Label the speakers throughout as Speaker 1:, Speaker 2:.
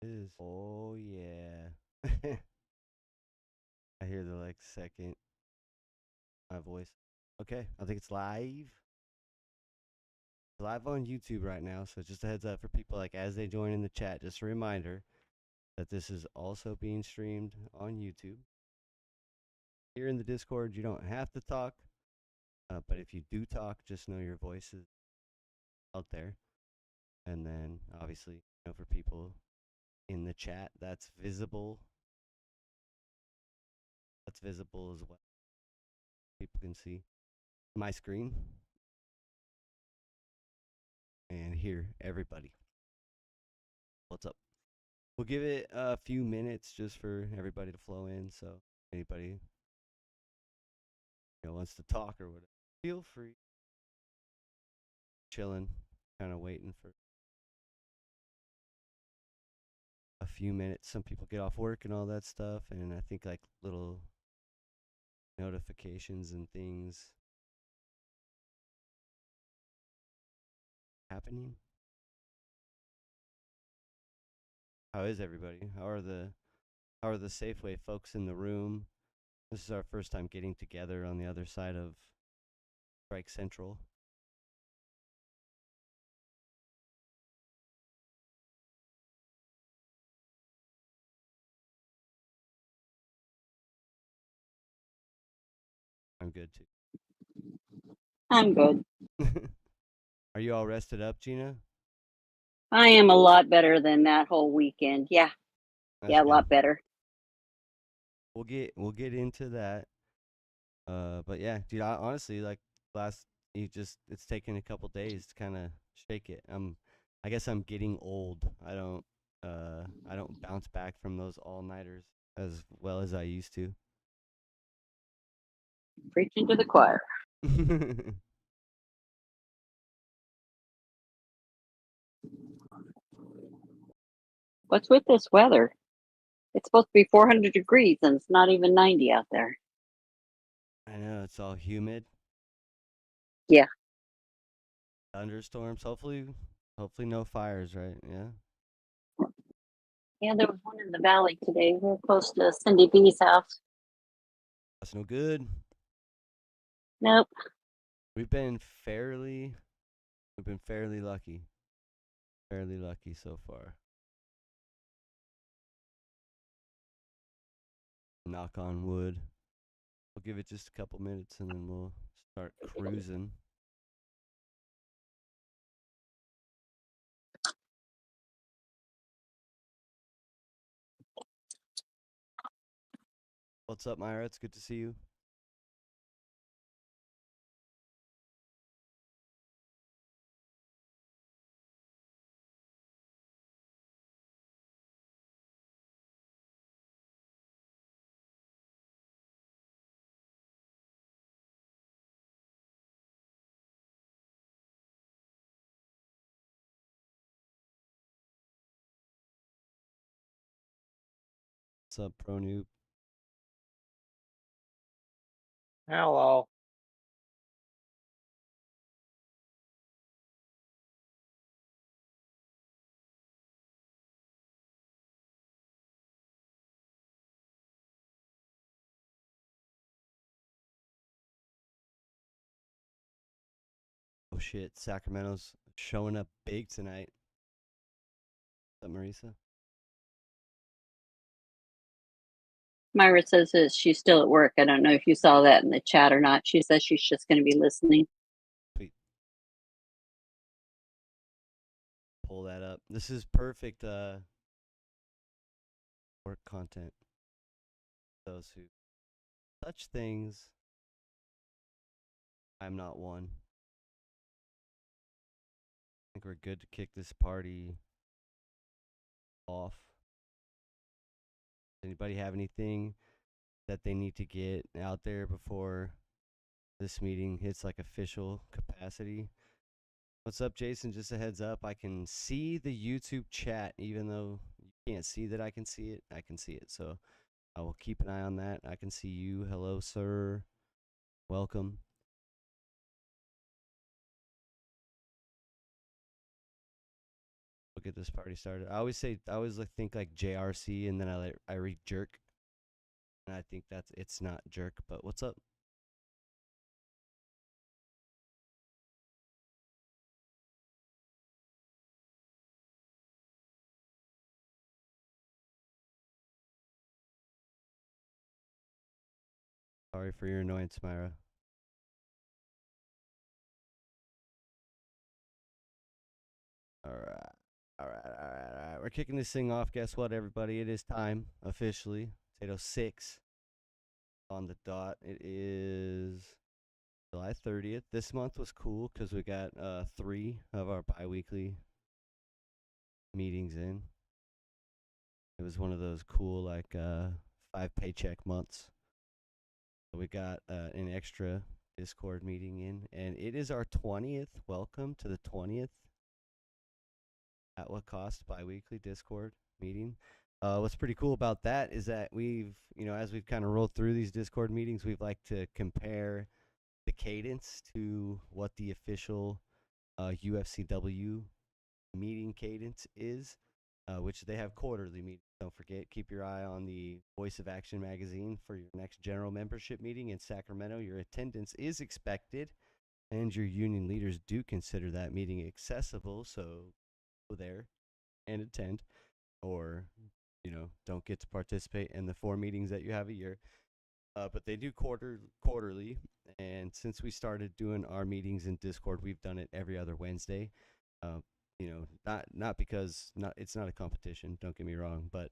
Speaker 1: Is. Oh yeah. I hear the like second my voice. Okay, I think it's live. It's live on YouTube right now, so just a heads up for people like as they join in the chat, just a reminder that this is also being streamed on YouTube. Here in the Discord, you don't have to talk, but if you do talk, just know your voice is out there. And then obviously, for people in the chat, that's visible. That's visible as well. People can see my screen and hear everybody. What's up? We'll give it a few minutes just for everybody to flow in. So anybody wants to talk or whatever, feel free. Chilling, kind of waiting for a few minutes. Some people get off work and all that stuff, and I think like little notifications and things happening. How is everybody? How are the Safeway folks in the room? This is our first time getting together on the other side of Strike Central. I'm good too.
Speaker 2: I'm good.
Speaker 1: Are you all rested up, Gina?
Speaker 2: I am a lot better than that whole weekend. Yeah.
Speaker 1: That's
Speaker 2: Yeah, a
Speaker 1: good.
Speaker 2: lot better.
Speaker 1: We'll get into that. But yeah, dude, I honestly like it's taken a couple days to kind of shake it. I guess I'm getting old. I don't bounce back from those all-nighters as well as I used to.
Speaker 2: Preaching to the choir. What's with this weather? It's supposed to be 400 degrees and it's not even 90 out there.
Speaker 1: I know it's all humid.
Speaker 2: Yeah.
Speaker 1: Thunderstorms. Hopefully no fires, right? Yeah.
Speaker 2: Yeah, there was one in the valley today. We're close to Cindy B's house.
Speaker 1: That's no good.
Speaker 2: Nope.
Speaker 1: We've been fairly we've been fairly lucky. Fairly lucky so far. Knock on wood. We'll give it just a couple minutes and then we'll start cruising. What's up, Myra? It's good to see you. What's up, Pro Noob?
Speaker 3: Hello.
Speaker 1: Oh shit, Sacramento's showing up big tonight. What's up, Marisa?
Speaker 2: Myra says that she's still at work. I don't know if you saw that in the chat or not. She says she's just going to be listening.
Speaker 1: Sweet. Pull that up. This is perfect work content. Those who touch things. I'm not one. I think we're good to kick this party off. Does anybody have anything that they need to get out there before this meeting hits like official capacity? What's up, Jason? Just a heads up, I can see the YouTube chat, even though you can't see that I can see it. I can see it, so I will keep an eye on that. I can see you. Hello, sir. Welcome. We'll get this party started. I always like think like JRC, and then I read jerk, and I think it's not jerk. But what's up? Sorry for your annoyance, Myra. All right. All right. We're kicking this thing off. Guess what, everybody? It is time officially. It's 8:06 on the dot. It is July 30th. This month was cool because we got 3 of our biweekly meetings in. It was one of those cool, like, 5 paycheck months. So we got an extra Discord meeting in, and it is our 20th. Welcome to the 20th At What Cost biweekly Discord meeting. What's pretty cool about that is that as we've kind of rolled through these Discord meetings, we've liked to compare the cadence to what the official UFCW meeting cadence is, which they have quarterly meetings. Don't forget, keep your eye on the Voice of Action magazine for your next general membership meeting in Sacramento. Your attendance is expected, and your union leaders do consider that meeting accessible, so go there and attend, or don't get to participate in the 4 meetings that you have a year. But they do quarterly, and since we started doing our meetings in Discord, we've done it every other Wednesday. Uh, not because it's not a competition. Don't get me wrong, but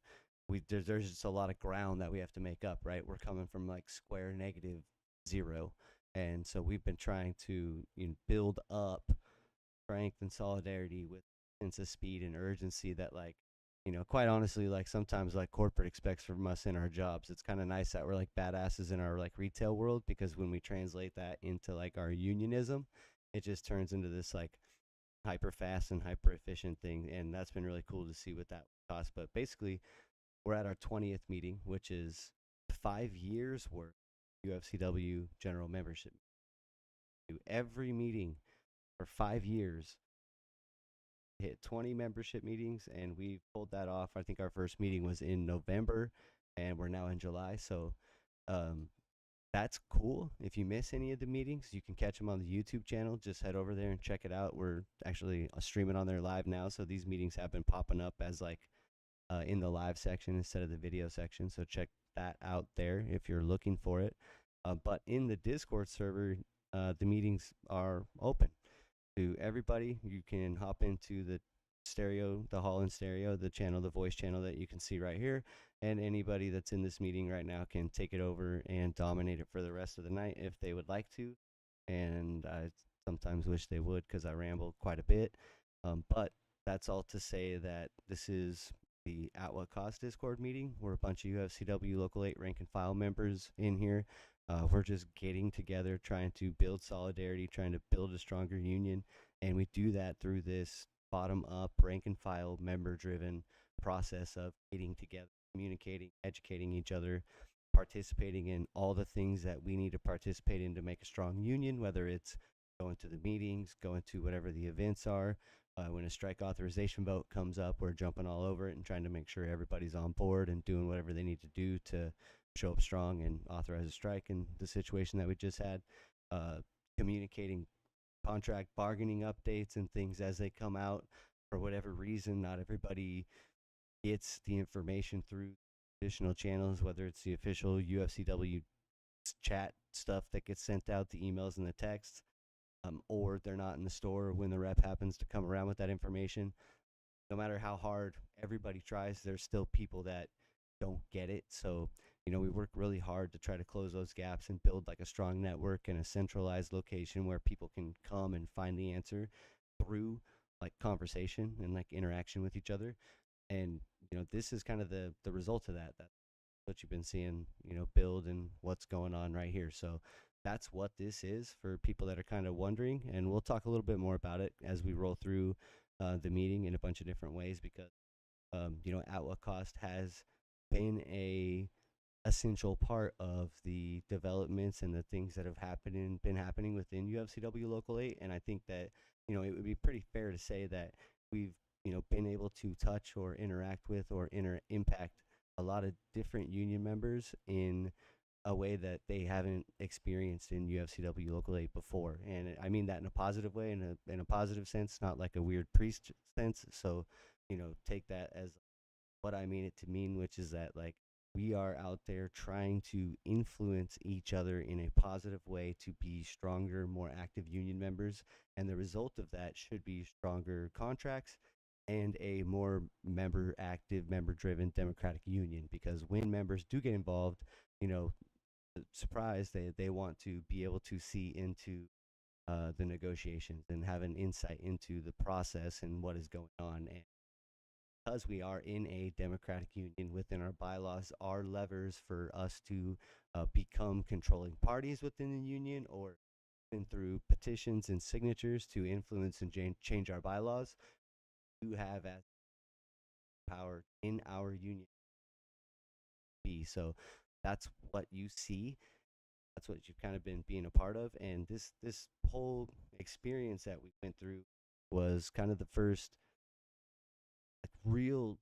Speaker 1: there's just a lot of ground that we have to make up. Right, we're coming from like square negative 0, and so we've been trying to build up strength and solidarity with sense of speed and urgency that, like, quite honestly, like sometimes like corporate expects from us in our jobs. It's kind of nice that we're like badasses in our like retail world, because when we translate that into like our unionism, it just turns into this like hyper fast and hyper efficient thing, and that's been really cool to see what that costs. But basically, we're at our 20th meeting, which is 5 years worth UFCW general membership. Do every meeting for 5 years, hit 20 membership meetings, and we pulled that off. I think our first meeting was in November, and we're now in July. So that's cool. If you miss any of the meetings, you can catch them on the YouTube channel. Just head over there and check it out. We're actually streaming on there live now, so these meetings have been popping up as like in the live section instead of the video section. So check that out there if you're looking for it. But in the Discord server, the meetings are open to everybody. You can hop into the Hall and stereo, the channel, the voice channel that you can see right here, and anybody that's in this meeting right now can take it over and dominate it for the rest of the night if they would like to. And I sometimes wish they would, because I ramble quite a bit. But that's all to say that this is the At What Cost Discord meeting. We're a bunch of UFCW Local 8 rank and file members in here. We're just getting together, trying to build solidarity, trying to build a stronger union, and we do that through this bottom-up, rank and file, member-driven process of getting together, communicating, educating each other, participating in all the things that we need to participate in to make a strong union, whether it's going to the meetings, going to whatever the events are. When a strike authorization vote comes up, we're jumping all over it and trying to make sure everybody's on board and doing whatever they need to do to show up strong and authorize a strike in the situation that we just had. Communicating contract bargaining updates and things as they come out. For whatever reason, not everybody gets the information through traditional channels, whether it's the official UFCW chat stuff that gets sent out, the emails and the texts, or they're not in the store when the rep happens to come around with that information. No matter how hard everybody tries, there's still people that don't get it. So, we work really hard to try to close those gaps and build like a strong network and a centralized location where people can come and find the answer through like conversation and like interaction with each other. And, this is kind of the result of that. That's what you've been seeing, build and what's going on right here. So that's what this is for people that are kind of wondering. And we'll talk a little bit more about it as we roll through the meeting in a bunch of different ways, because, At What Cost has been a essential part of the developments and the things that have been happening within UFCW Local 8. And I think that, it would be pretty fair to say that we've, been able to touch or interact with or impact a lot of different union members in a way that they haven't experienced in UFCW Local 8 before. And I mean that in a positive way, in a positive sense, not like a weird priest sense. So, take that as what I mean it to mean, which is that like we are out there trying to influence each other in a positive way to be stronger, more active union members. And the result of that should be stronger contracts and a more member active, member driven democratic union. Because when members do get involved, you know, surprise, they want to be able to see into the negotiations and have an insight into the process and what is going on. And because we are in a democratic union within our bylaws, are levers for us to become controlling parties within the union, or through petitions and signatures to influence and change our bylaws, to have as power in our union be. So that's what you see. That's what you've kind of been being a part of. And this whole experience that we went through was kind of the first like real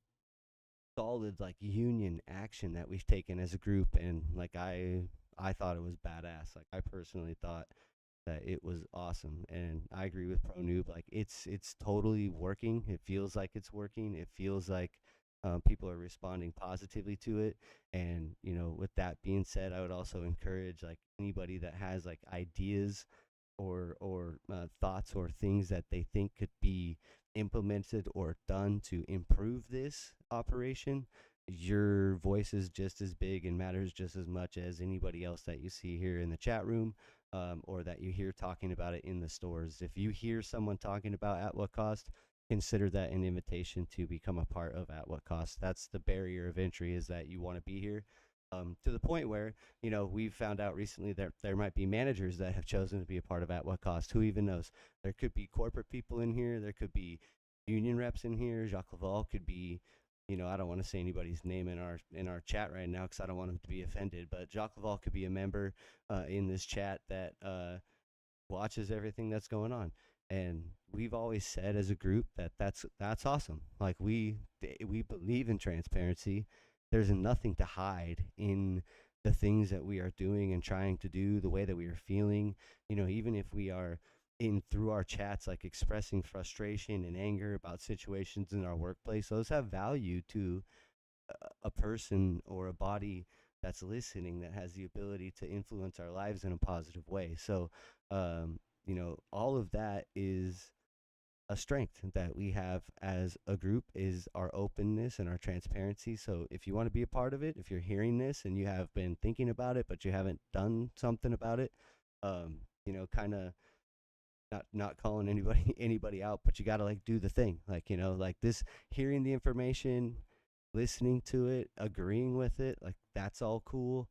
Speaker 1: solid like union action that we've taken as a group. And like I thought it was badass. Like I personally thought that it was awesome. And I agree with Pro Noob. Like it's totally working. It feels like it's working. It feels like people are responding positively to it. And with that being said, I would also encourage like anybody that has like ideas or thoughts or things that they think could be implemented or done to improve this operation. Your voice is just as big and matters just as much as anybody else that you see here in the chat room, or that you hear talking about it in the stores. If you hear someone talking about At What Cost, consider that an invitation to become a part of At What Cost. That's the barrier of entry, is that you want to be here. To the point where we've found out recently that there might be managers that have chosen to be a part of At What Cost. Who even knows? There could be corporate people in here. There could be union reps in here. Jacques Laval could be, I don't want to say anybody's name in our chat right now because I don't want him to be offended. But Jacques Laval could be a member in this chat that watches everything that's going on. And we've always said as a group that that's awesome. Like we believe in transparency. There's nothing to hide in the things that we are doing and trying to do, the way that we are feeling. Even if we are in through our chats like expressing frustration and anger about situations in our workplace, those have value to a person or a body that's listening, that has the ability to influence our lives in a positive way. So all of that is a strength that we have as a group, is our openness and our transparency. So if you want to be a part of it, if you're hearing this and you have been thinking about it but you haven't done something about it, kind of not calling anybody out, but you got to like do the thing. Like like this, hearing the information, listening to it, agreeing with it, like that's all cool.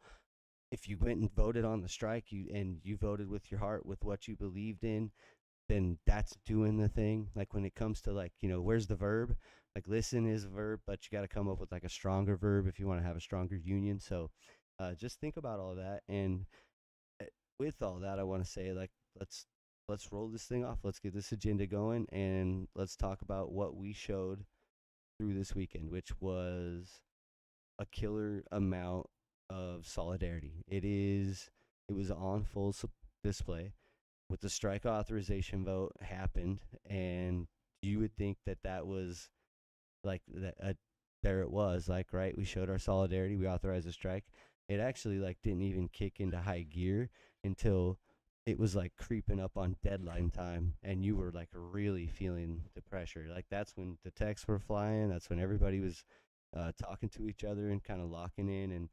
Speaker 1: If you went and voted on the strike, you voted with your heart, with what you believed in, then that's doing the thing. Like when it comes to like, where's the verb? Like listen is a verb, but you got to come up with like a stronger verb if you want to have a stronger union. So just think about all that. And with all that, I want to say like, let's roll this thing off. Let's get this agenda going, and let's talk about what we showed through this weekend, which was a killer amount of solidarity. It was on full display. With the strike authorization vote happened, and you would think that was like that. There it was, like, right, we showed our solidarity, we authorized a strike. It actually like didn't even kick into high gear until it was like creeping up on deadline time, and you were like really feeling the pressure. Like that's when the texts were flying. That's when everybody was talking to each other and kind of locking in and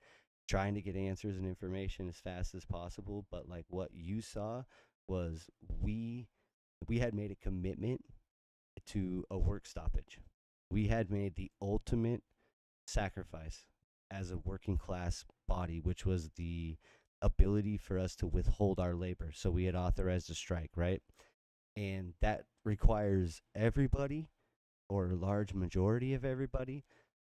Speaker 1: trying to get answers and information as fast as possible. But like what you saw was we had made a commitment to a work stoppage. We had made the ultimate sacrifice as a working class body, which was the ability for us to withhold our labor. So we had authorized a strike, right? And that requires everybody, or a large majority of everybody,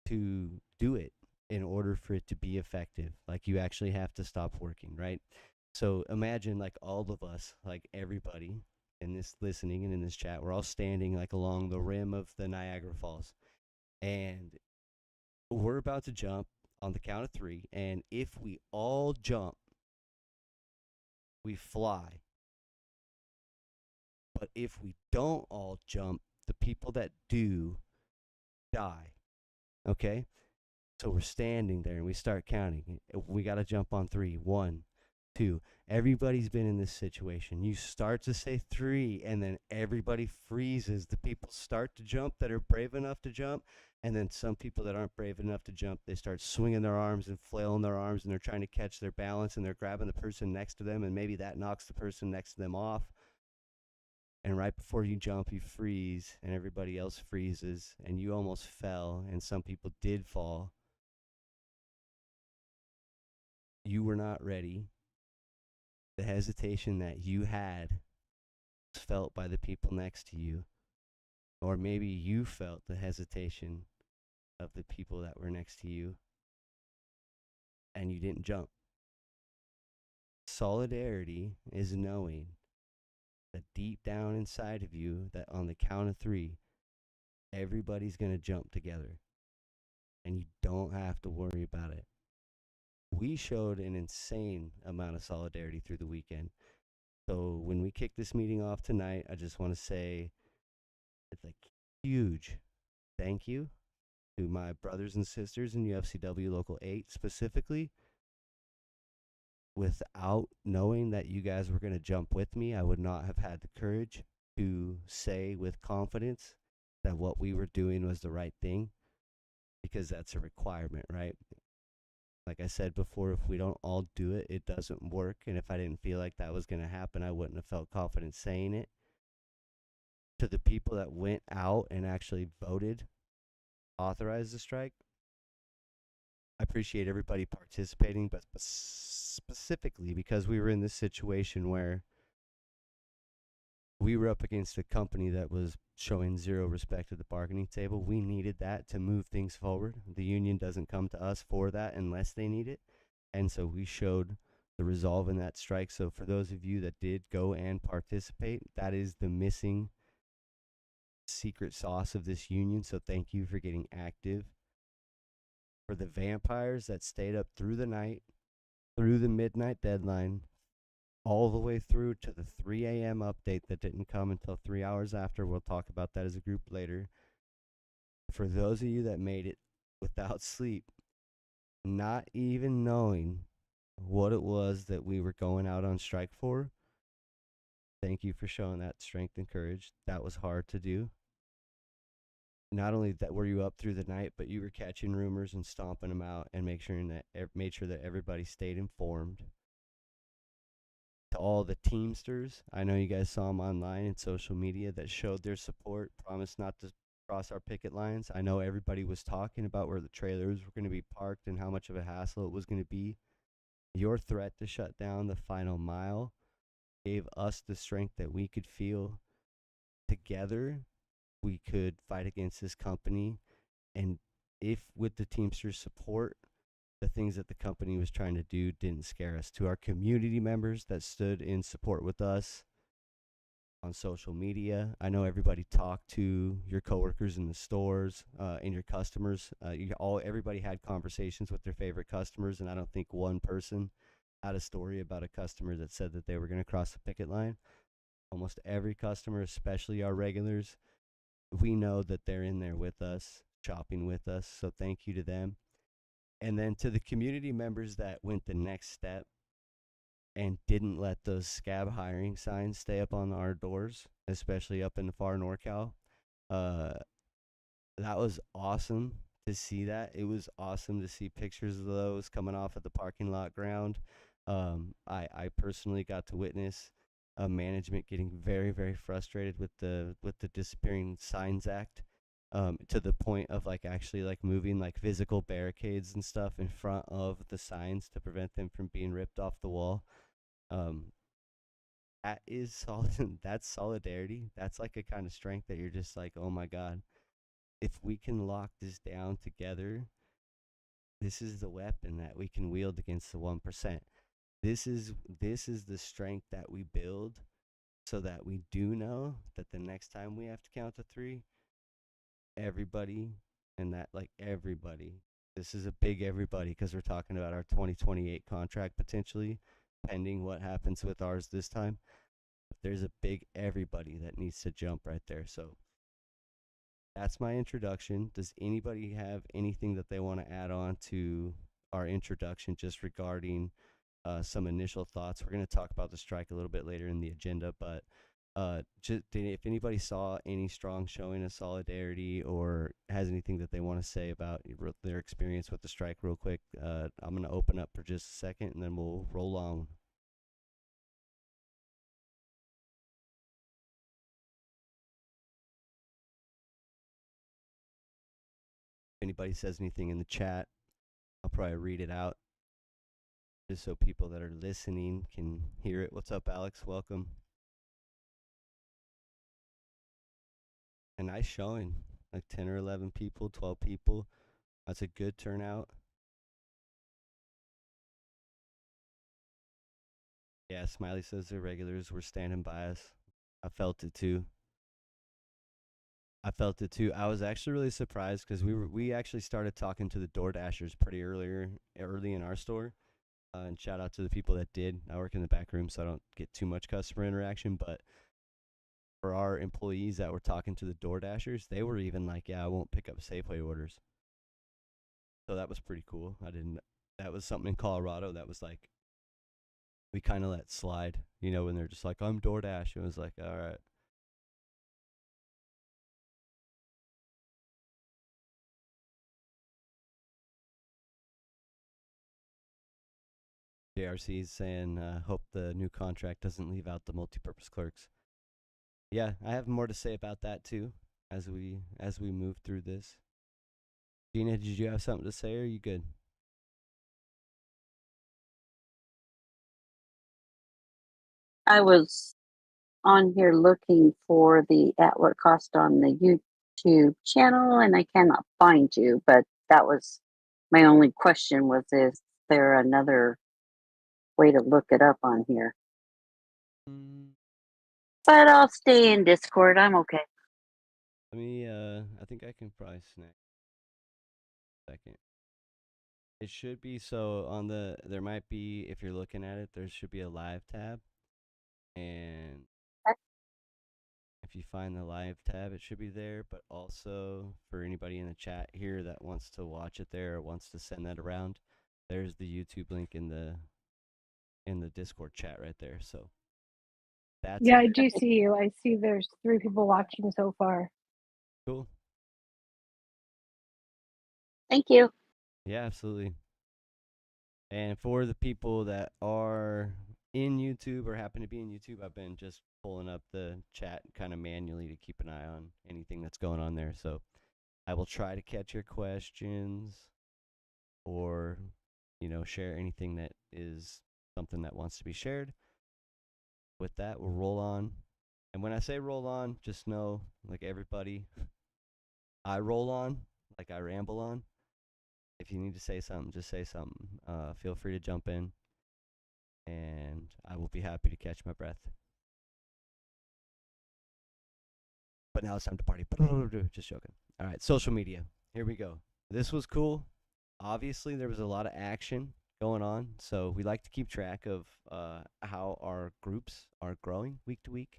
Speaker 1: to do it in order for it to be effective. Like you actually have to stop working, right? So imagine like all of us, like everybody, in this listening and in this chat, we're all standing like along the rim of the Niagara Falls. And we're about to jump on the count of 3. And if we all jump, we fly. But if we don't all jump, the people that do die. Okay? So we're standing there and we start counting. We got to jump on 3. 1, 2. Everybody's been in this situation. You start to say 3, and then everybody freezes. The people start to jump that are brave enough to jump, and then some people that aren't brave enough to jump, they start swinging their arms and flailing their arms, and they're trying to catch their balance, and they're grabbing the person next to them, and maybe that knocks the person next to them off. And right before you jump, you freeze, and everybody else freezes, and you almost fell, and some people did fall. You were not ready. The hesitation that you had was felt by the people next to you. Or maybe you felt the hesitation of the people that were next to you, and you didn't jump. Solidarity is knowing that deep down inside of you, that on the count of 3, everybody's going to jump together, and you don't have to worry about it. We showed an insane amount of solidarity through the weekend. So when we kick this meeting off tonight, I just want to say it's a huge thank you to my brothers and sisters in UFCW Local 8 specifically. Without knowing that you guys were going to jump with me, I would not have had the courage to say with confidence that what we were doing was the right thing, because that's a requirement, right? Like I said before, if we don't all do it, it doesn't work. And if I didn't feel like that was going to happen, I wouldn't have felt confident saying it. To the people that went out and actually voted, authorized the strike, I appreciate everybody participating, but specifically because we were in this situation where we were up against a company that was showing zero respect at the bargaining table. We needed that to move things forward. The union doesn't come to us for that unless they need it. And so we showed the resolve in that strike. So for those of you that did go and participate, that is the missing secret sauce of this union. So thank you for getting active. For the vampires that stayed up through the night, through the midnight deadline, all the way through to the 3 a.m. update that didn't come until 3 hours after. We'll talk about that as a group later. For those of you that made it without sleep, not even knowing what it was that we were going out on strike for, thank you for showing that strength and courage. That was hard to do. Not only that were you up through the night, but you were catching rumors and stomping them out and made sure that everybody stayed informed. To all the Teamsters, I know you guys saw them online and social media that showed their support, promised not to cross our picket lines. I know everybody was talking about where the trailers were going to be parked and how much of a hassle it was going to be. Your threat to shut down the final mile gave us the strength that we could feel together. We could fight against this company, and if with the Teamsters support, the things that the company was trying to do didn't scare us. To our community members that stood in support with us on social media, I know everybody talked to your coworkers in the stores and your customers. Everybody had conversations with their favorite customers, and I don't think one person had a story about a customer that said that they were going to cross the picket line. Almost every customer, especially our regulars, we know that they're in there with us, shopping with us, so thank you to them. And then to the community members that went the next step and didn't let those scab hiring signs stay up on our doors, especially up in the far NorCal, that was awesome to see that. It was awesome to see pictures of those coming off of the parking lot ground. I personally got to witness management getting very, very frustrated with the Disappearing Signs Act, to the point of actually moving physical barricades and stuff in front of the signs to prevent them from being ripped off the wall. That is solid. That's solidarity. That's a kind of strength that you're just oh my God, if we can lock this down together, this is the weapon that we can wield against the 1%. This is the strength that we build so that we do know that the next time we have to count to three, everybody, and that like everybody, this is a big everybody because we're talking about our 2028 contract potentially, pending what happens with ours this time. But there's a big everybody that needs to jump right there. So that's my introduction. Does anybody have anything that they want to add on to our introduction just regarding some initial thoughts? We're going to talk about the strike a little bit later in the agenda, but just if anybody saw any strong showing of solidarity or has anything that they want to say about their experience with the strike, real quick, I'm going to open up for just a second and then we'll roll on. If anybody says anything in the chat, I'll probably read it out just so people that are listening can hear it. What's up, Alex? Welcome. A nice showing, like 10 or 11 people, 12 people. That's a good turnout. Yeah, Smiley says the regulars were standing by us. I felt it too. I was actually really surprised because we actually started talking to the Door Dashers pretty early in our store. And shout out to the people that did. I work in the back room, so I don't get too much customer interaction. But for our employees that were talking to the Door Dashers, they were even like, "Yeah, I won't pick up Safeway orders." So that was pretty cool. I didn't. That was something in Colorado that was like we kind of let slide. When they're just like, "I'm DoorDash," it was like, "All right." JRC is saying, "Hope the new contract doesn't leave out the multi-purpose clerks." Yeah, I have more to say about that too as we move through this. Gina, did you have something to say, or are you good?
Speaker 2: I was on here looking for the at what cost on the YouTube channel, and I cannot find you. But that was my only question: was is there another way to look it up on here? But I'll stay in Discord. I'm okay.
Speaker 1: Let me. I think I can probably snack. Second. It should be so on the. There might be, if you're looking at it, there should be a live tab, and if you find the live tab, it should be there. But also for anybody in the chat here that wants to watch it there or wants to send that around, there's the YouTube link in the Discord chat right there. So that's
Speaker 4: Yeah, I do see you. I see there's 3 people watching so far.
Speaker 1: cool.
Speaker 2: Thank you.
Speaker 1: Yeah, absolutely. And for the people that are in YouTube or happen to be in YouTube, I've been just pulling up the chat kind of manually to keep an eye on anything that's going on there. So I will try to catch your questions or, share anything that is something that wants to be shared. With that, we'll roll on. And when I say roll on, just know, like everybody, I roll on, like I ramble on. If you need to say something, just say something. Feel free to jump in, and I will be happy to catch my breath. But now it's time to party. Just joking. All right, social media. Here we go. This was cool. Obviously, there was a lot of action going on, so we like to keep track of how our groups are growing week to week.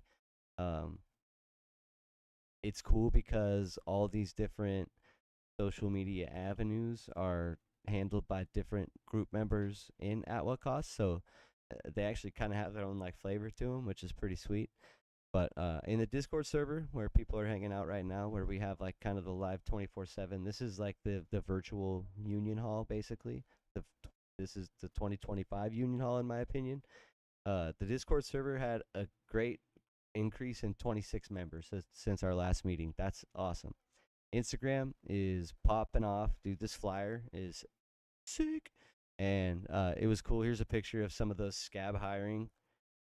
Speaker 1: Um, it's cool because all these different social media avenues are handled by different group members in At What Cost. So they actually kind of have their own like flavor to them, which is pretty sweet. But in the Discord server where people are hanging out right now, where we have like kind of the live 24/7, this is like the virtual union hall basically. This is the 2025 union hall in my opinion. The Discord server had a great increase in 26 members since our last meeting. That's awesome. Instagram is popping off, dude. This flyer is sick, and it was cool. Here's a picture of some of those scab hiring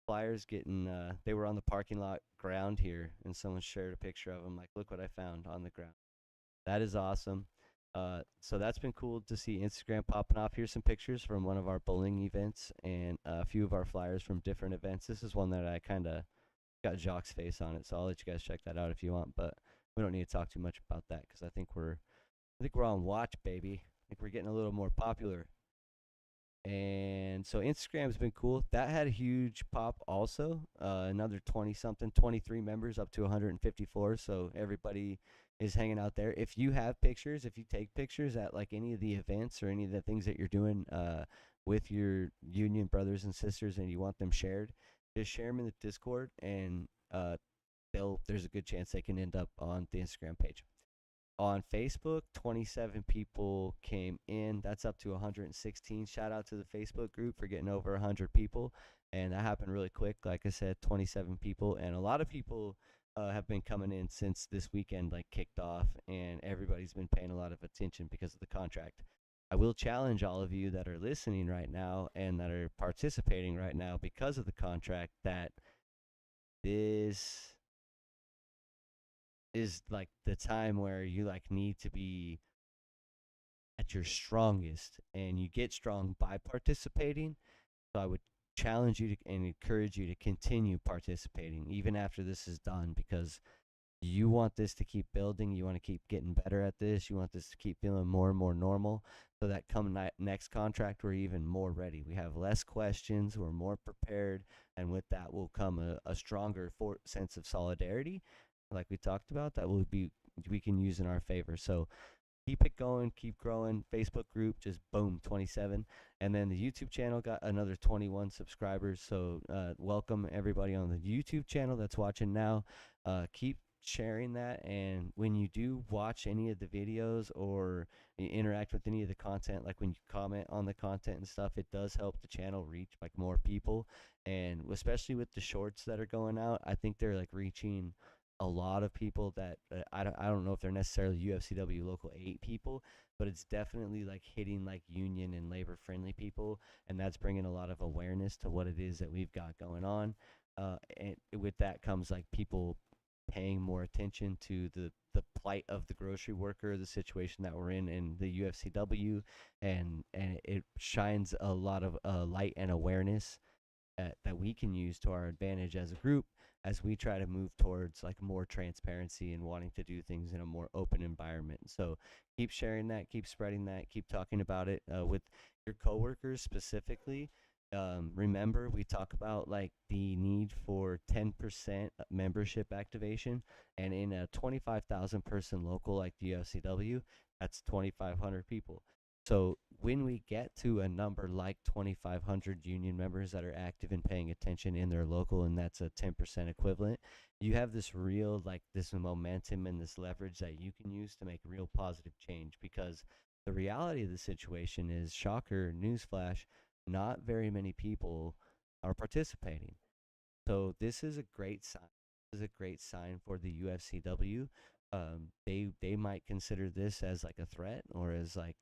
Speaker 1: flyers getting. They were on the parking lot ground here, and someone shared a picture of them. Like, look what I found on the ground. That is awesome. So that's been cool to see Instagram popping off. Here's some pictures from one of our bowling events and a few of our flyers from different events. This is one that I kind of got Jacques' face on it, so I'll let you guys check that out if you want. But we don't need to talk too much about that because I think we're on watch, baby. I think we're getting a little more popular. And so Instagram's been cool. That had a huge pop also. Another 20 something, 23 members up to 154. So everybody is hanging out there. If you have pictures, if you take pictures at like any of the events or any of the things that you're doing with your union brothers and sisters and you want them shared, just share them in the Discord and there's a good chance they can end up on the Instagram page. On Facebook, 27 people came in. That's up to 116. Shout out to the Facebook group for getting over 100 people. And that happened really quick. Like I said, 27 people. And a lot of people have been coming in since this weekend like kicked off. And everybody's been paying a lot of attention because of the contract. I will challenge all of you that are listening right now and that are participating right now because of the contract that this is like the time where you like need to be at your strongest and you get strong by participating. So I would challenge you to and encourage you to continue participating even after this is done because you want this to keep building, you want to keep getting better at this, you want this to keep feeling more and more normal so that come next contract we're even more ready. We have less questions, we're more prepared, and with that will come a stronger sense of solidarity like we talked about that we can use in our favor. So keep it going, keep growing. Facebook group just boom 27, and then the YouTube channel got another 21 subscribers. So welcome everybody on the YouTube channel that's watching now. Keep sharing that, and when you do watch any of the videos or you interact with any of the content, like when you comment on the content and stuff, it does help the channel reach like more people. And especially with the shorts that are going out, I think they're like reaching a lot of people that I don't know if they're necessarily UFCW local 8 people, but it's definitely like hitting like union and labor friendly people, and that's bringing a lot of awareness to what it is that we've got going on. And with that comes like people paying more attention to the plight of the grocery worker, the situation that we're in the UFCW, and it shines a lot of light and awareness that we can use to our advantage as a group as we try to move towards like more transparency and wanting to do things in a more open environment. So keep sharing that, keep spreading that, keep talking about it with your coworkers specifically. Remember, we talk about like the need for 10% membership activation, and in a 25,000 person local like the UFCW, that's 2,500 people. So when we get to a number like 2,500 union members that are active and paying attention in their local, and that's a 10% equivalent, you have this real, like this momentum and this leverage that you can use to make real positive change. Because the reality of the situation is, shocker, newsflash, not very many people are participating. So this is a great sign. This is a great sign for the UFCW. They might consider this as like a threat or as like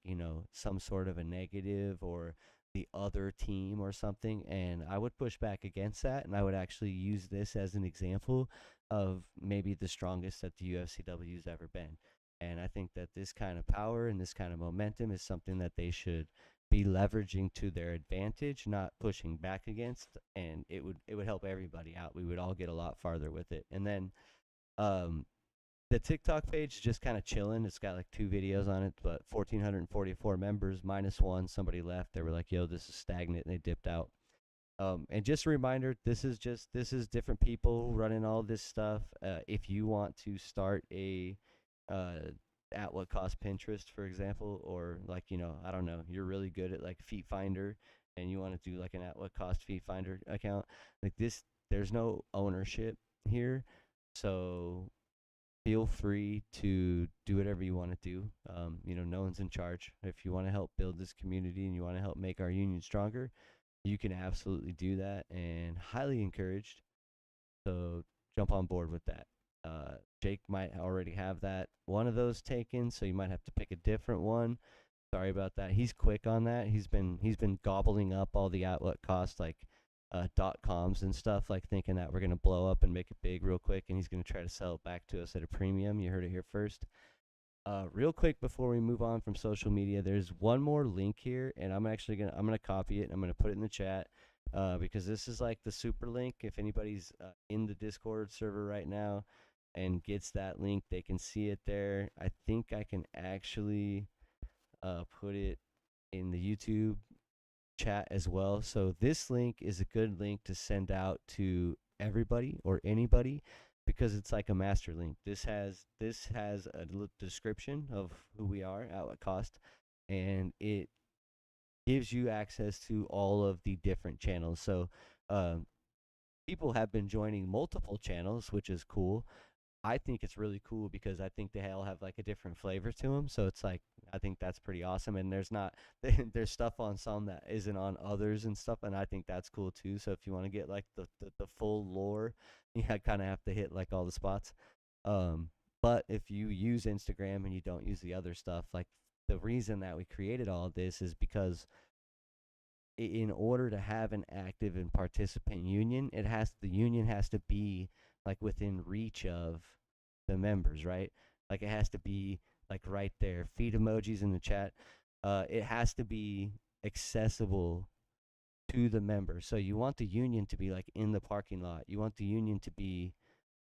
Speaker 1: some sort of a negative or the other team or something. And I would push back against that, and I would actually use this as an example of maybe the strongest that the UFCW's ever been. And I think that this kind of power and this kind of momentum is something that they should be leveraging to their advantage, not pushing back against, and it would help everybody out. We would all get a lot farther with it. And then um the TikTok page is just kind of chilling. It's got like 2 videos on it, but 1,444 members minus one. Somebody left. They were like, "Yo, this is stagnant," and they dipped out. And just a reminder, this is different people running all this stuff. If you want to start a uh, at what cost Pinterest, for example, or like I don't know, you're really good at like Feet Finder, and you want to do like an at what cost Feet Finder account, like this, there's no ownership here, so feel free to do whatever you want to do. No one's in charge. If you want to help build this community and you want to help make our union stronger, you can absolutely do that, and highly encouraged. So jump on board with that. Jake might already have that one of those taken, so you might have to pick a different one. Sorry about that. He's quick on that. He's been gobbling up all the outlet costs like .coms and stuff, like thinking that we're gonna blow up and make it big real quick, and he's gonna try to sell it back to us at a premium. You heard it here first. Real quick before we move on from social media, there's one more link here, and I'm gonna copy it and I'm gonna put it in the chat. because this is like the super link. If anybody's in the Discord server right now and gets that link, they can see it there. I think I can actually put it in the YouTube chat as well. So this link is a good link to send out to everybody or anybody because it's like a master link. This has a description of who we are at what cost, and it gives you access to all of the different channels. So um, people have been joining multiple channels, which is cool. I think it's really cool because I think they all have like a different flavor to them. So it's like I think that's pretty awesome. And there's not there's stuff on some that isn't on others and stuff, and I think that's cool too. So if you want to get like the full lore, you kind of have to hit like all the spots. Um, but if you use Instagram and you don't use the other stuff, like the reason that we created all of this is because in order to have an active and participant union, the union has to be like within reach of the members, right? Like it has to be like right there. Feed emojis in the chat. It has to be accessible to the members. So you want the union to be like in the parking lot. You want the union to be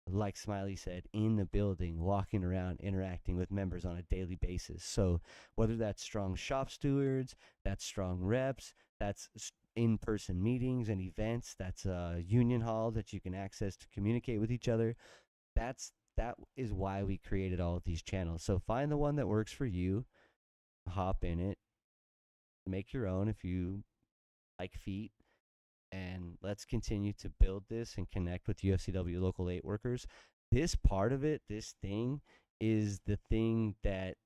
Speaker 1: like Smiley said, in the building, walking around, interacting with members on a daily basis. So whether that's strong shop stewards, that's strong reps, that's in-person meetings and events, that's a union hall that you can access to communicate with each other. That is why we created all of these channels. So find the one that works for you, hop in it, make your own if you like feet, and let's continue to build this and connect with UFCW Local 8 workers. This part of it, this thing, is the thing that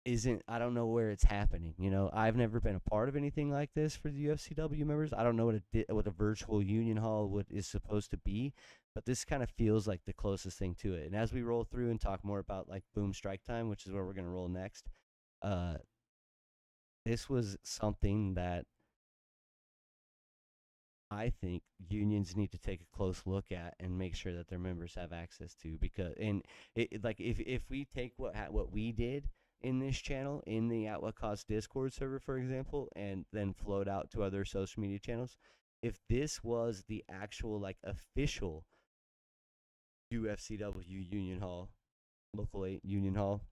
Speaker 1: isn't, I don't know where it's happening. You know, I've never been a part of anything like this for the UFCW members. I don't know what a virtual union hall is supposed to be, but this kind of feels like the closest thing to it. And as we roll through and talk more about like Boom Strike Time, which is where we're going to roll next, uh, this was something that I think unions need to take a close look at and make sure that their members have access to, because and like if we take what we did in this channel in the At What Cost Discord server, for example, and then float out to other social media channels, if this was the actual like official UFCW Union Hall, Local 8 Union Hall,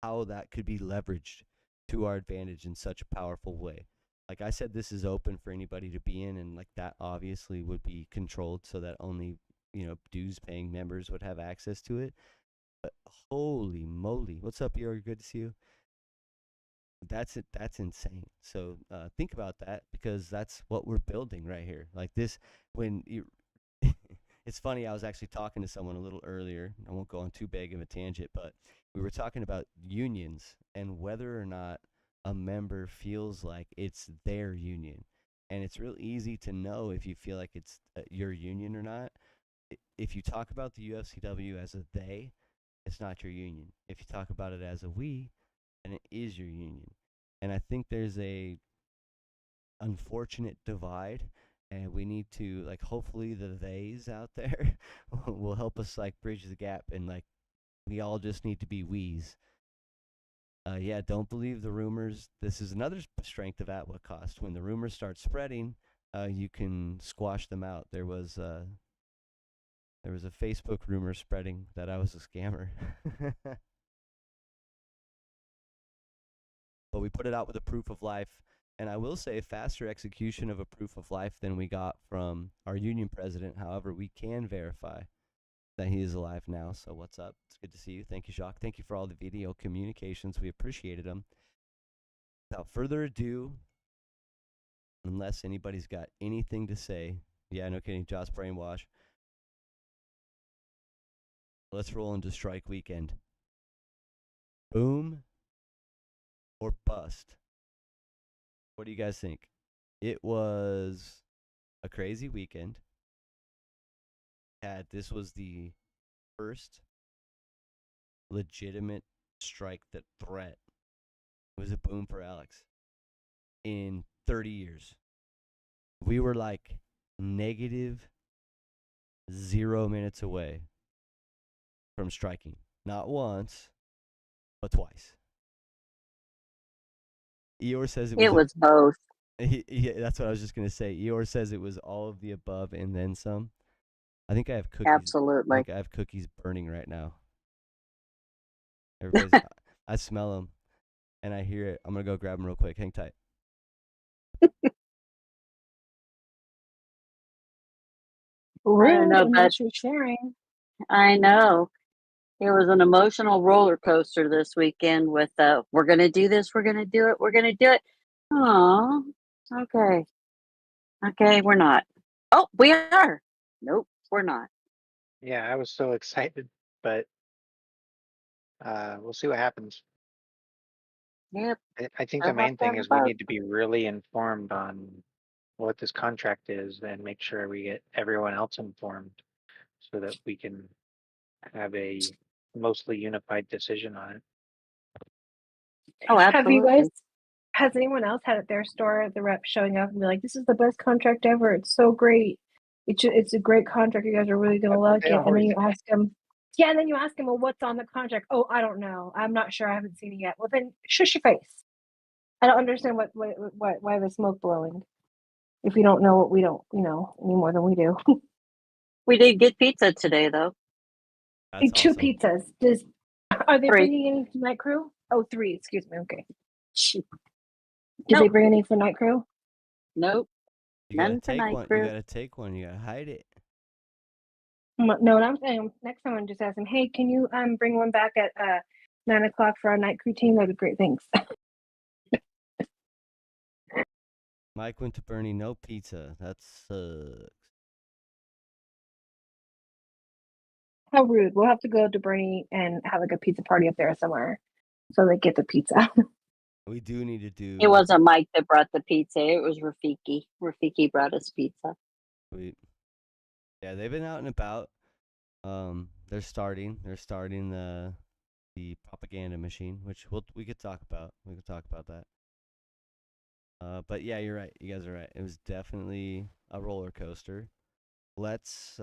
Speaker 1: how that could be leveraged to our advantage in such a powerful way. Like I said, this is open for anybody to be in, and like that obviously would be controlled so that only dues paying members would have access to it. But holy moly, what's up, York? Good to see you. That's it. That's insane. So think about that, because that's what we're building right here. Like this, when you. It's funny. I was actually talking to someone a little earlier. I won't go on too big of a tangent, but we were talking about unions and whether or not a member feels like it's their union. And it's real easy to know if you feel like it's your union or not. If you talk about the UFCW as a they, it's not your union. If you talk about it as a we, then it is your union. And I think there's a unfortunate divide, and we need to, like, hopefully the theys out there will help us like bridge the gap, and like we all just need to be we's. Yeah, don't believe the rumors. This is another strength of At What Cost. When the rumors start spreading, you can squash them out. There was a Facebook rumor spreading that I was a scammer. But we put it out with a proof of life. And I will say, faster execution of a proof of life than we got from our union president. However, we can verify that he is alive now. So what's up? It's good to see you. Thank you, Jacques. Thank you for all the video communications. We appreciated them. Without further ado, unless anybody's got anything to say, yeah, no kidding, Josh Brainwash, let's roll into strike weekend. Boom or bust? What do you guys think? It was a crazy weekend. This was the first legitimate strike that threat. It was a boom for Alex in 30 years. We were like negative 0 minutes away from striking. Not once, but twice. Eeyore says
Speaker 2: It was both.
Speaker 1: That's what I was just gonna say. Eeyore says it was all of the above and then some. I think I have cookies. I
Speaker 2: Absolutely.
Speaker 1: think I have cookies burning right now. Everybody's. I smell them, and I hear it. I'm gonna go grab them real quick. Hang tight.
Speaker 2: I don't
Speaker 4: Rude
Speaker 2: know,
Speaker 4: unless you're sharing.
Speaker 2: I know. It was an emotional roller coaster this weekend with we're gonna do this, we're gonna do it, we're gonna do it. Oh, okay. Okay, we're not. Oh, we are. Nope, we're not.
Speaker 3: Yeah, I was so excited, but we'll see what happens.
Speaker 2: Yep,
Speaker 3: I think the
Speaker 2: we'll have
Speaker 3: main
Speaker 2: to
Speaker 3: thing
Speaker 2: have a
Speaker 3: is we
Speaker 2: vote.
Speaker 3: need to be really informed on what this contract is and make sure we get everyone else informed so that we can have a mostly unified decision on it.
Speaker 2: Oh,
Speaker 4: Have you guys?
Speaker 2: absolutely.
Speaker 4: Has anyone else had at their store the rep showing up and be like, "This is the best contract ever. It's so great. It's a great contract. You guys are really gonna
Speaker 3: That's what
Speaker 4: like
Speaker 3: they
Speaker 4: it." And then
Speaker 3: always
Speaker 4: you
Speaker 3: say.
Speaker 4: ask them, yeah, and then you ask them, "Well, what's on the contract?" "Oh, I don't know. I'm not sure. I haven't seen it yet." Well, then shush your face. I don't understand why the smoke blowing if you don't know what we don't, any more than we do.
Speaker 2: We did get pizza today, though.
Speaker 1: That's
Speaker 4: Two
Speaker 1: awesome.
Speaker 4: pizzas. Are they
Speaker 2: 3.
Speaker 4: bringing any for night crew? Oh, 3. Excuse me. Okay.
Speaker 2: Shoot.
Speaker 4: Did they
Speaker 2: Nope.
Speaker 4: bring any for night crew?
Speaker 2: Nope.
Speaker 1: You gotta
Speaker 2: None for
Speaker 1: take
Speaker 2: night
Speaker 1: one. You
Speaker 2: crew.
Speaker 1: gotta take one. You gotta hide it.
Speaker 4: No, what I'm saying next time I'm just asking, hey, can you bring one back at 9 o'clock for our night crew team? That'd be great. Thanks.
Speaker 1: Mike went to Bernie. No pizza. That sucks.
Speaker 4: How rude. We'll have to go to Bernie and have like a pizza party up there somewhere so they get the pizza.
Speaker 1: We do need to do.
Speaker 2: It wasn't Mike that brought the pizza. It was Rafiki. Rafiki brought us pizza.
Speaker 1: Yeah, they've been out and about. They're starting. They're starting the propaganda machine, which we could talk about. We could talk about that. But yeah, you're right. You guys are right. It was definitely a roller coaster. Let's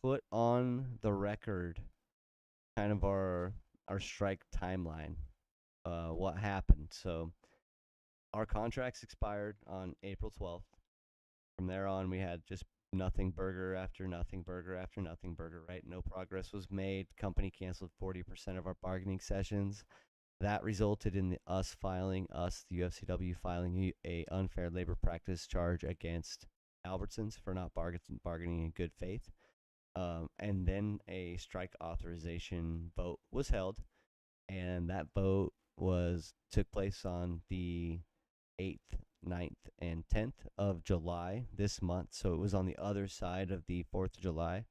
Speaker 1: put on the record kind of our strike timeline. What happened? So our contracts expired on April 12th. From there on, we had just nothing burger after nothing burger after nothing burger, right? No progress was made. Company canceled 40% of our bargaining sessions. That resulted in the UFCW filing a unfair labor practice charge against Albertsons for not bargaining in good faith. And then a strike authorization vote was held, and that vote took place on the 8th, 9th, and 10th of July this month. So it was on the other side of the 4th of July.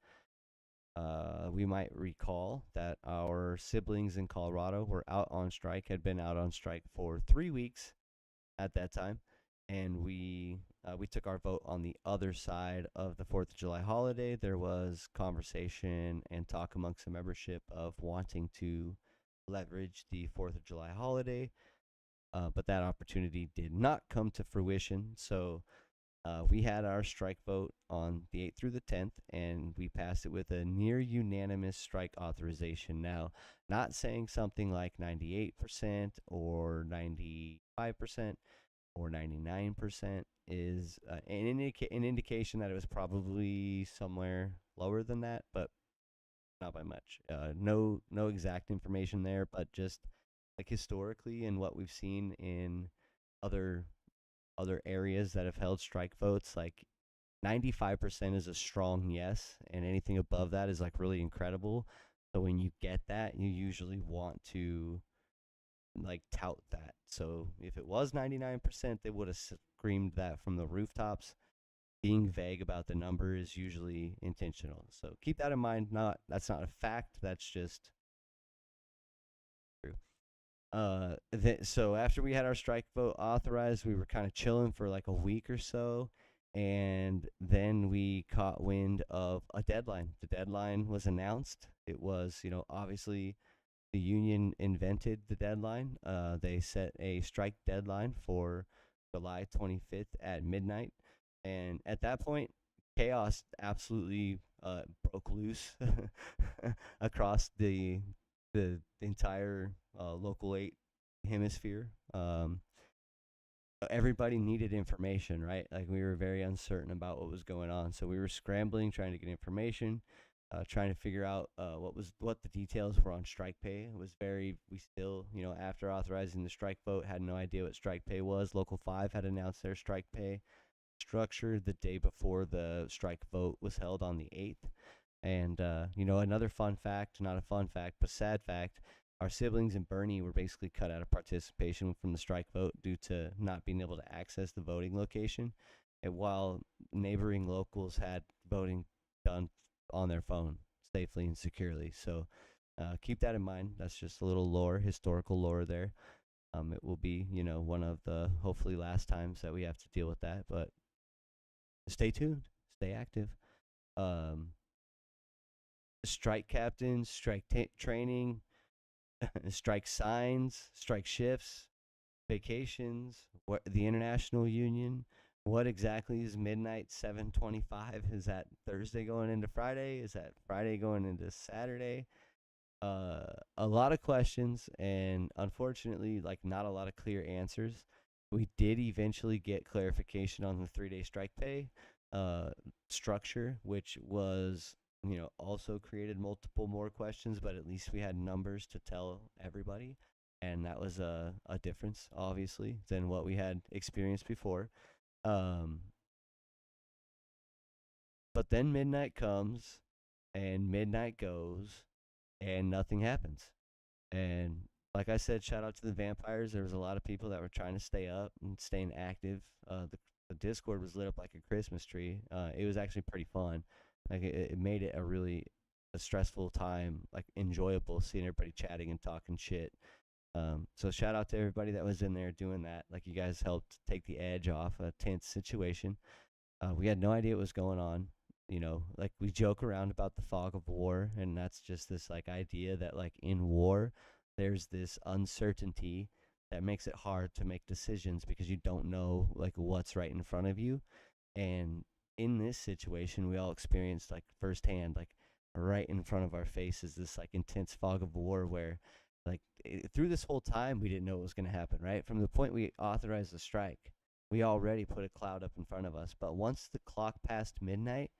Speaker 1: We might recall that our siblings in Colorado were out on strike, had been out on strike for 3 weeks at that time, and we took our vote on the other side of the 4th of July holiday. There was conversation and talk amongst the membership of wanting to leverage the 4th of July holiday, but that opportunity did not come to fruition. So we had our strike vote on the 8th through the 10th, and we passed it with a near unanimous strike authorization. Now, not saying something like 98% or 95% or 99% is an indication that it was probably somewhere lower than that, but not by much. No exact information there, but just like historically and what we've seen in other areas that have held strike votes, like 95% is a strong yes, and anything above that is like really incredible. So when you get that, you usually want to like tout that. So if it was 99%, they would have screamed that from the rooftops. Being vague about the number is usually intentional. So keep that in mind. That's not a fact. That's just true. So after we had our strike vote authorized, we were kind of chilling for like a week or so, and then we caught wind of a deadline. The deadline was announced. It was, obviously the union invented the deadline. They set a strike deadline for July 25th at midnight, and at that point, chaos absolutely broke loose across the entire local 8 hemisphere. everybody needed information, right? Like we were very uncertain about what was going on, so we were scrambling, trying to get information, trying to figure out what the details were on strike pay. It was we still, after authorizing the strike vote, had no idea what strike pay was. Local 5 had announced their strike pay structure the day before the strike vote was held on the 8th. And, another fun fact, not a fun fact, but sad fact, our siblings in Bernie were basically cut out of participation from the strike vote due to not being able to access the voting location. And while neighboring locals had voting done on their phone safely and securely. So keep that in mind. That's just a little historical lore there. It will be, one of the hopefully last times that we have to deal with that. But stay tuned, stay active. Um, strike captains, training, strike signs, strike shifts, vacations, what the international union. What exactly is midnight 7:25? Is that Thursday going into Friday? Is that Friday going into Saturday? A lot of questions, and unfortunately, like not a lot of clear answers. We did eventually get clarification on the 3-day strike pay structure, which was, also created multiple more questions, but at least we had numbers to tell everybody. And that was a difference, obviously, than what we had experienced before. Um, but then midnight comes and midnight goes and nothing happens. And like I said, shout out to the vampires. There was a lot of people that were trying to stay up and staying active. The Discord was lit up like a Christmas tree. It was actually pretty fun. Like it made it a stressful time, like enjoyable seeing everybody chatting and talking shit. So shout out to everybody that was in there doing that. Like you guys helped take the edge off a tense situation. We had no idea what was going on. Like we joke around about the fog of war, and that's just this like idea that like in war, there's this uncertainty that makes it hard to make decisions because you don't know like what's right in front of you. And in this situation, we all experienced like firsthand, like right in front of our faces, this like intense fog of war where like through this whole time we didn't know what was going to happen, right? From the point we authorized the strike, we already put a cloud up in front of us. But once the clock passed midnight,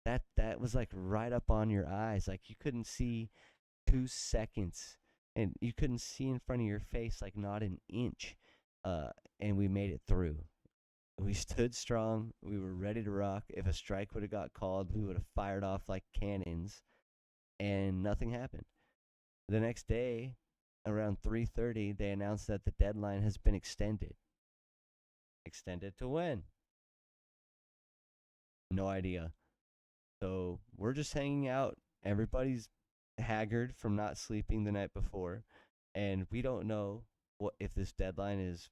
Speaker 1: that was like right up on your eyes. Like you couldn't see 2 seconds, and you couldn't see in front of your face like not an inch. And we made it through. We stood strong. We were ready to rock. If a strike would have got called, we would have fired off like cannons, and nothing happened. The next day, around 3:30, they announced that the deadline has been extended. Extended to when? No idea. So we're just hanging out. Everybody's haggard from not sleeping the night before, and we don't know what if this deadline is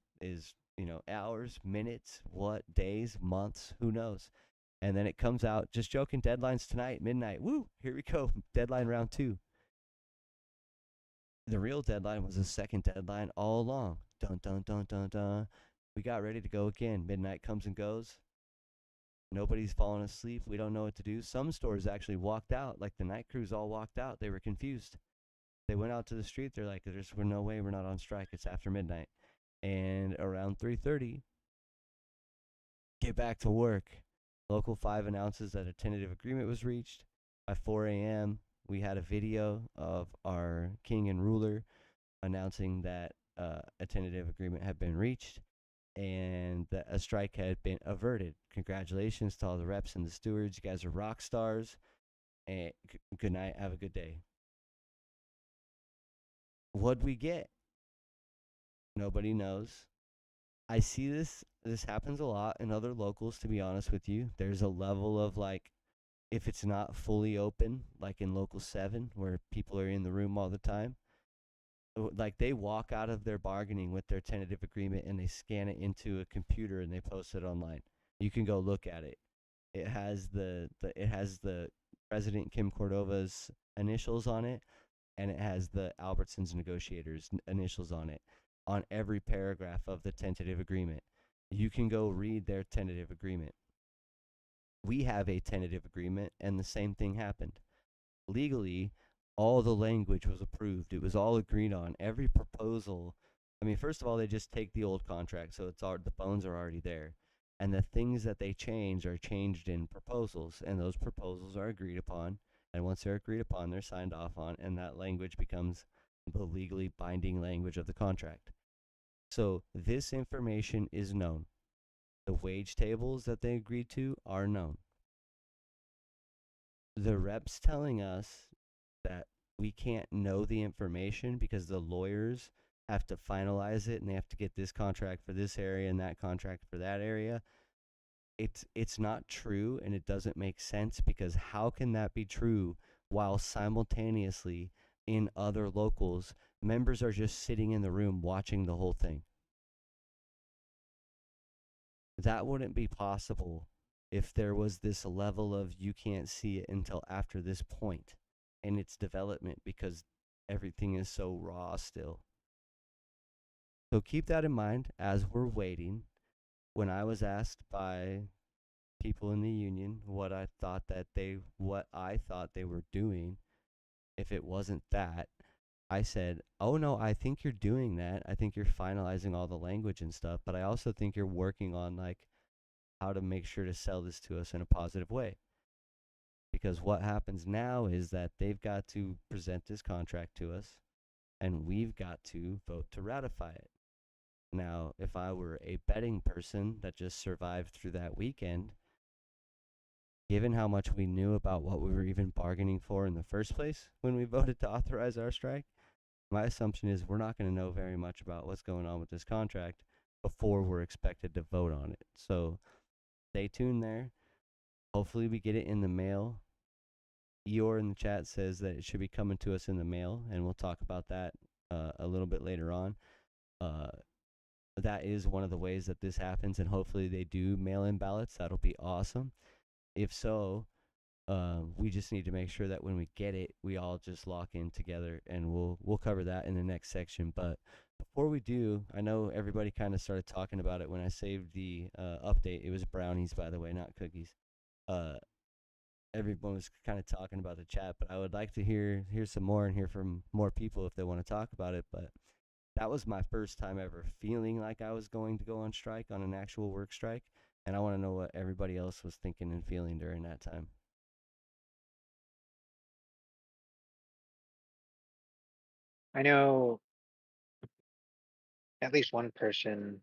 Speaker 1: hours, minutes, what days, months, who knows. And then it comes out, just joking, deadlines tonight, midnight. Woo, here we go. Deadline round 2. The real deadline was the second deadline all along. Dun dun dun dun dun. We got ready to go again. Midnight comes and goes. Nobody's falling asleep. We don't know what to do. Some stores actually walked out. Like the night crews all walked out. They were confused. They went out to the street. They're like, "There's no way we're not on strike. It's after midnight." And around 3:30, get back to work. Local 5 announces that a tentative agreement was reached. By 4 a.m., we had a video of our king and ruler announcing that a tentative agreement had been reached and that a strike had been averted. Congratulations to all the reps and the stewards. You guys are rock stars. And good night. Have a good day. What'd we get? Nobody knows. I see this happens a lot in other locals, to be honest with you. There's a level of like, if it's not fully open, like in local 7 where people are in the room all the time, like they walk out of their bargaining with their tentative agreement and they scan it into a computer and they post it online. You can go look at it. It has the President Kim Cordova's initials on it, and it has the Albertsons negotiators initials on it on every paragraph of the tentative agreement. You can go read their tentative agreement. We have a tentative agreement, and the same thing happened. Legally, all the language was approved. It was all agreed on. Every proposal I mean, first of all, they just take the old contract, so the bones are already there, and the things that they change are changed in proposals, and those proposals are agreed upon. And once they're agreed upon, they're signed off on, and that language becomes the legally binding language of the contract. So this information is known. The wage tables that they agreed to are known. The reps telling us that we can't know the information because the lawyers have to finalize it and they have to get this contract for this area and that contract for that area. It's not true, and it doesn't make sense, because how can that be true while simultaneously in other locals members are just sitting in the room watching the whole thing? That wouldn't be possible if there was this level of you can't see it until after this point in its development, because everything is so raw still. So keep that in mind as we're waiting. When I was asked by people in the union what I thought they were doing, if it wasn't that, I said, "Oh no, I think you're doing that. I think you're finalizing all the language and stuff, but I also think you're working on like how to make sure to sell this to us in a positive way." Because what happens now is that they've got to present this contract to us, and we've got to vote to ratify it. Now, if I were a betting person that just survived through that weekend, given how much we knew about what we were even bargaining for in the first place when we voted to authorize our strike, my assumption is we're not going to know very much about what's going on with this contract before we're expected to vote on it. So stay tuned there. Hopefully we get it in the mail. Eeyore in the chat says that it should be coming to us in the mail, and we'll talk about that a little bit later on. That is one of the ways that this happens, and hopefully they do mail in ballots. That'll be awesome. If so, we just need to make sure that when we get it, we all just lock in together, and we'll cover that in the next section. But before we do, I know everybody kind of started talking about it when I saved the update. It was brownies, by the way, not cookies. Everyone was kind of talking about the chat, but I would like to hear some more and hear from more people if they want to talk about it. But that was my first time ever feeling like I was going to go on strike, on an actual work strike, and I want to know what everybody else was thinking and feeling during that time.
Speaker 3: I know at least one person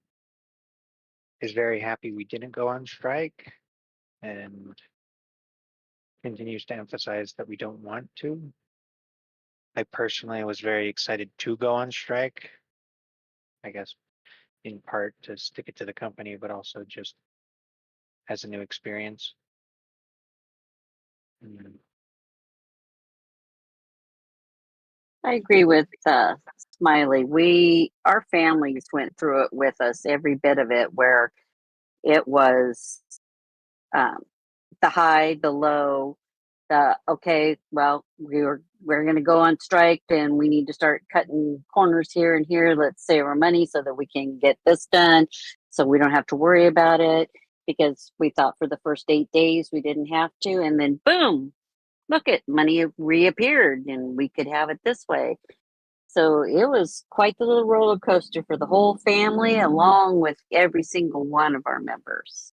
Speaker 3: is very happy we didn't go on strike and continues to emphasize that we don't want to. I personally was very excited to go on strike, I guess in part to stick it to the company, but also just as a new experience.
Speaker 2: I agree with Smiley. Our families went through it with us, every bit of it, where it was um, the high, the low, the okay, well, we're going to go on strike, and we need to start cutting corners here and here. Let's save our money so that we can get this done, so we don't have to worry about it. Because we thought for the first 8 days we didn't have to, and then boom, look at money reappeared, and we could have it this way. So it was quite the little roller coaster for the whole family, along with every single one of our members.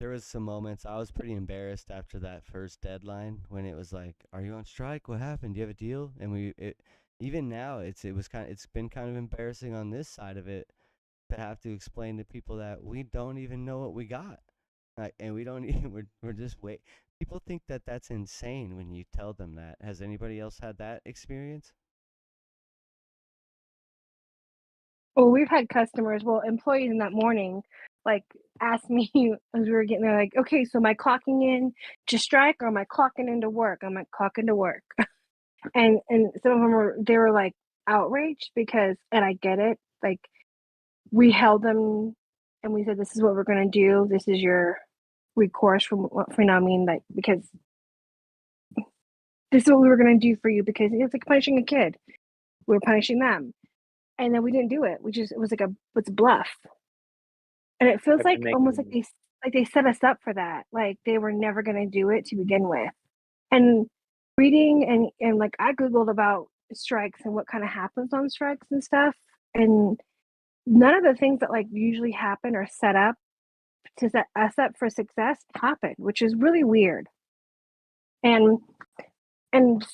Speaker 1: There was some moments I was pretty embarrassed after that first deadline when it was like, "Are you on strike? What happened? Do you have a deal?" And even now it's been kind of embarrassing on this side of it to have to explain to people that we don't even know what we got, and we don't even we're just wait. People think that that's insane when you tell them that. Has anybody else had that experience?
Speaker 4: Well, we've had customers, employees in that morning, like ask me as we were getting there, like, okay, so am I clocking in to strike or am I clocking into work? I'm like, clocking to work. and some of them they were like outraged because, and I get it, like we held them and we said, this is what we're going to do. This is your recourse for now. I mean, like, because this is what we were going to do for you, because it's like punishing a kid. We were punishing them. And then we didn't do it. It was like it's a bluff. And it feels
Speaker 3: I've
Speaker 4: like
Speaker 3: been
Speaker 4: almost like
Speaker 3: making
Speaker 4: they set us up for that. Like they were never going to do it to begin with. And reading and like I Googled about strikes and what kind of happens on strikes and stuff, and none of the things that like usually happen or set up to set us up for success happen, which is really weird and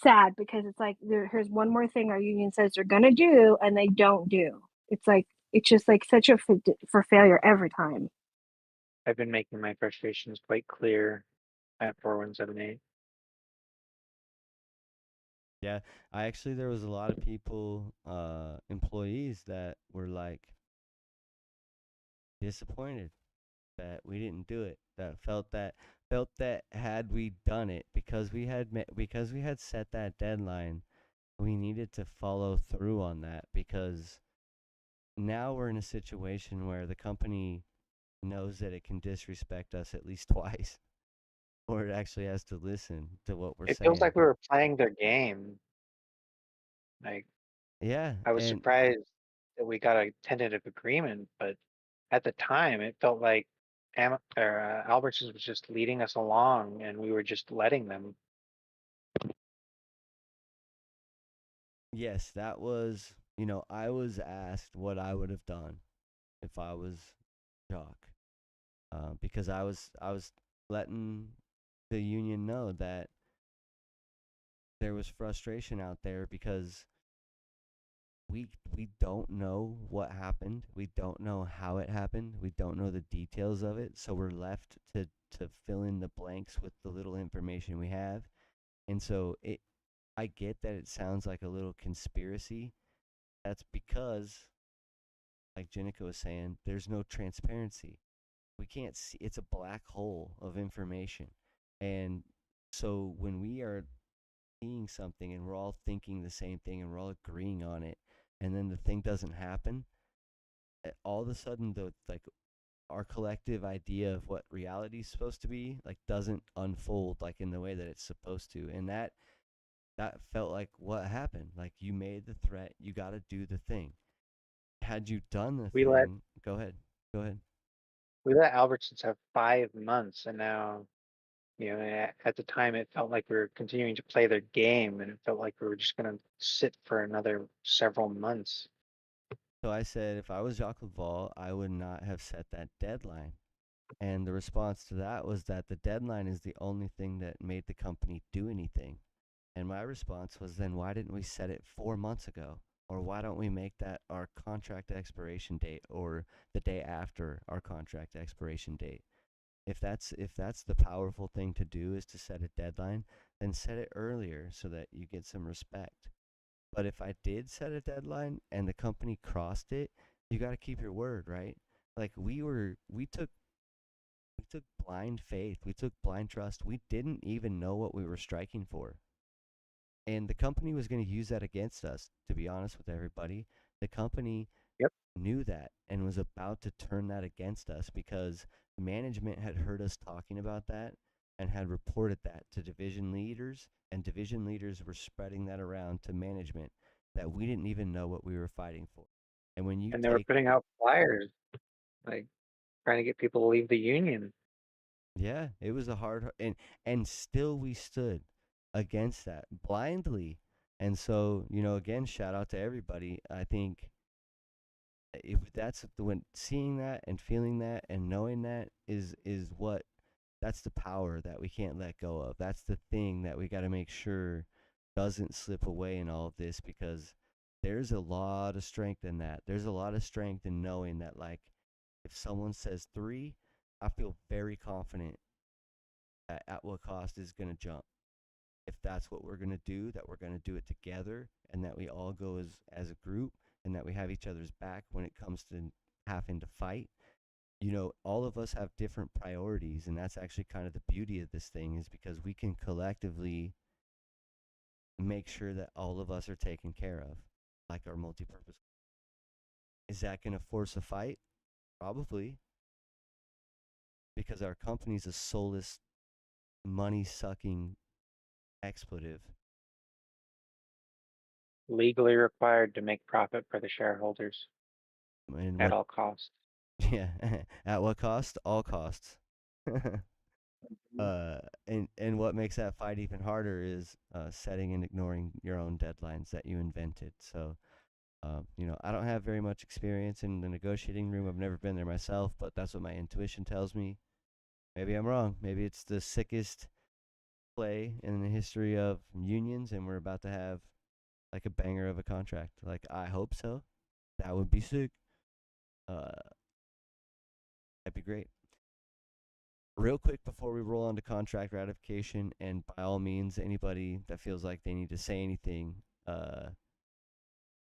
Speaker 4: sad because it's like here's one more thing our union says they're gonna do and they don't do. It's like it's just like such a for failure every time.
Speaker 3: I've been making my frustrations quite clear at 4178.
Speaker 1: Yeah, there was a lot of people, employees that were like disappointed that we didn't do it. That felt that had we done it because because we had set that deadline, we needed to follow through on that because now we're in a situation where the company knows that it can disrespect us at least twice, or it actually has to listen to what we're
Speaker 3: It feels
Speaker 1: saying.
Speaker 3: like we were playing their game. Like,
Speaker 1: Yeah,
Speaker 3: I was
Speaker 1: and
Speaker 3: surprised that we got a tentative agreement, but at the time, it felt like Albertsons was just leading us along, and we were just letting them.
Speaker 1: yes, that was, I was asked what I would have done if I was Jock, because I was letting the union know that there was frustration out there because we don't know what happened. We don't know how it happened. We don't know the details of it. So we're left to fill in the blanks with the little information we have. And so I get that it sounds like a little conspiracy. That's because, like Jenica was saying, there's no transparency. We can't see, it's a black hole of information. And so when we are seeing something and we're all thinking the same thing and we're all agreeing on it, and then the thing doesn't happen, all of a sudden the like our collective idea of what reality is supposed to be like doesn't unfold like in the way that it's supposed to. And that felt like what happened. Like you made the threat, you got to do the thing. Had you done the
Speaker 3: We let
Speaker 1: thing, go ahead. Go ahead.
Speaker 3: we let Albertsons have 5 months, and now, at the time, it felt like we were continuing to play their game, and it felt like we were just going to sit for another several months.
Speaker 1: So I said if I was Jacques Laval, I would not have set that deadline. And the response to that was that the deadline is the only thing that made the company do anything. And my response was then why didn't we set it 4 months ago? Or why don't we make that our contract expiration date or the day after our contract expiration date? If that's the powerful thing to do is to set a deadline, then set it earlier so that you get some respect. But if I did set a deadline and the company crossed it, you got to keep your word, right? Like we took blind faith, we took blind trust. We didn't even know what we were striking for. And the company was going to use that against us, to be honest with everybody. The company
Speaker 3: Yep.
Speaker 1: knew that and was about to turn that against us because management had heard us talking about that and had reported that to division leaders, and division leaders were spreading that around to management that we didn't even know what we were fighting for. And when you
Speaker 3: And they were
Speaker 1: take,
Speaker 3: putting out flyers, like trying to get people to leave the union.
Speaker 1: yeah, it was a hard, and still we stood against that blindly. And so, again, shout out to everybody. I think if that's when seeing that and feeling that and knowing that is what that's the power that we can't let go of. That's the thing that we got to make sure doesn't slip away in all of this because there's a lot of strength in that. There's a lot of strength in knowing that like if someone says 3, I feel very confident that at what cost is going to jump. If that's what we're going to do, that we're going to do it together and that we all go as a group and that we have each other's back when it comes to having to fight. All of us have different priorities, and that's actually kind of the beauty of this thing is because we can collectively make sure that all of us are taken care of, like our multi-purpose. Is that going to force a fight? Probably, because our company's a soulless, money-sucking expletive.
Speaker 3: Legally required to make profit for the shareholders
Speaker 1: And
Speaker 3: at
Speaker 1: what?
Speaker 3: all costs.
Speaker 1: Yeah, at what cost? All costs. And what makes that fight even harder is setting and ignoring your own deadlines that you invented. So, I don't have very much experience in the negotiating room. I've never been there myself, but that's what my intuition tells me. Maybe I'm wrong. Maybe it's the sickest play in the history of unions, and we're about to have like a banger of a contract. Like, I hope so. That would be sick. Uh, that'd be great. Real quick before we roll on to contract ratification, and by all means, anybody that feels like they need to say anything,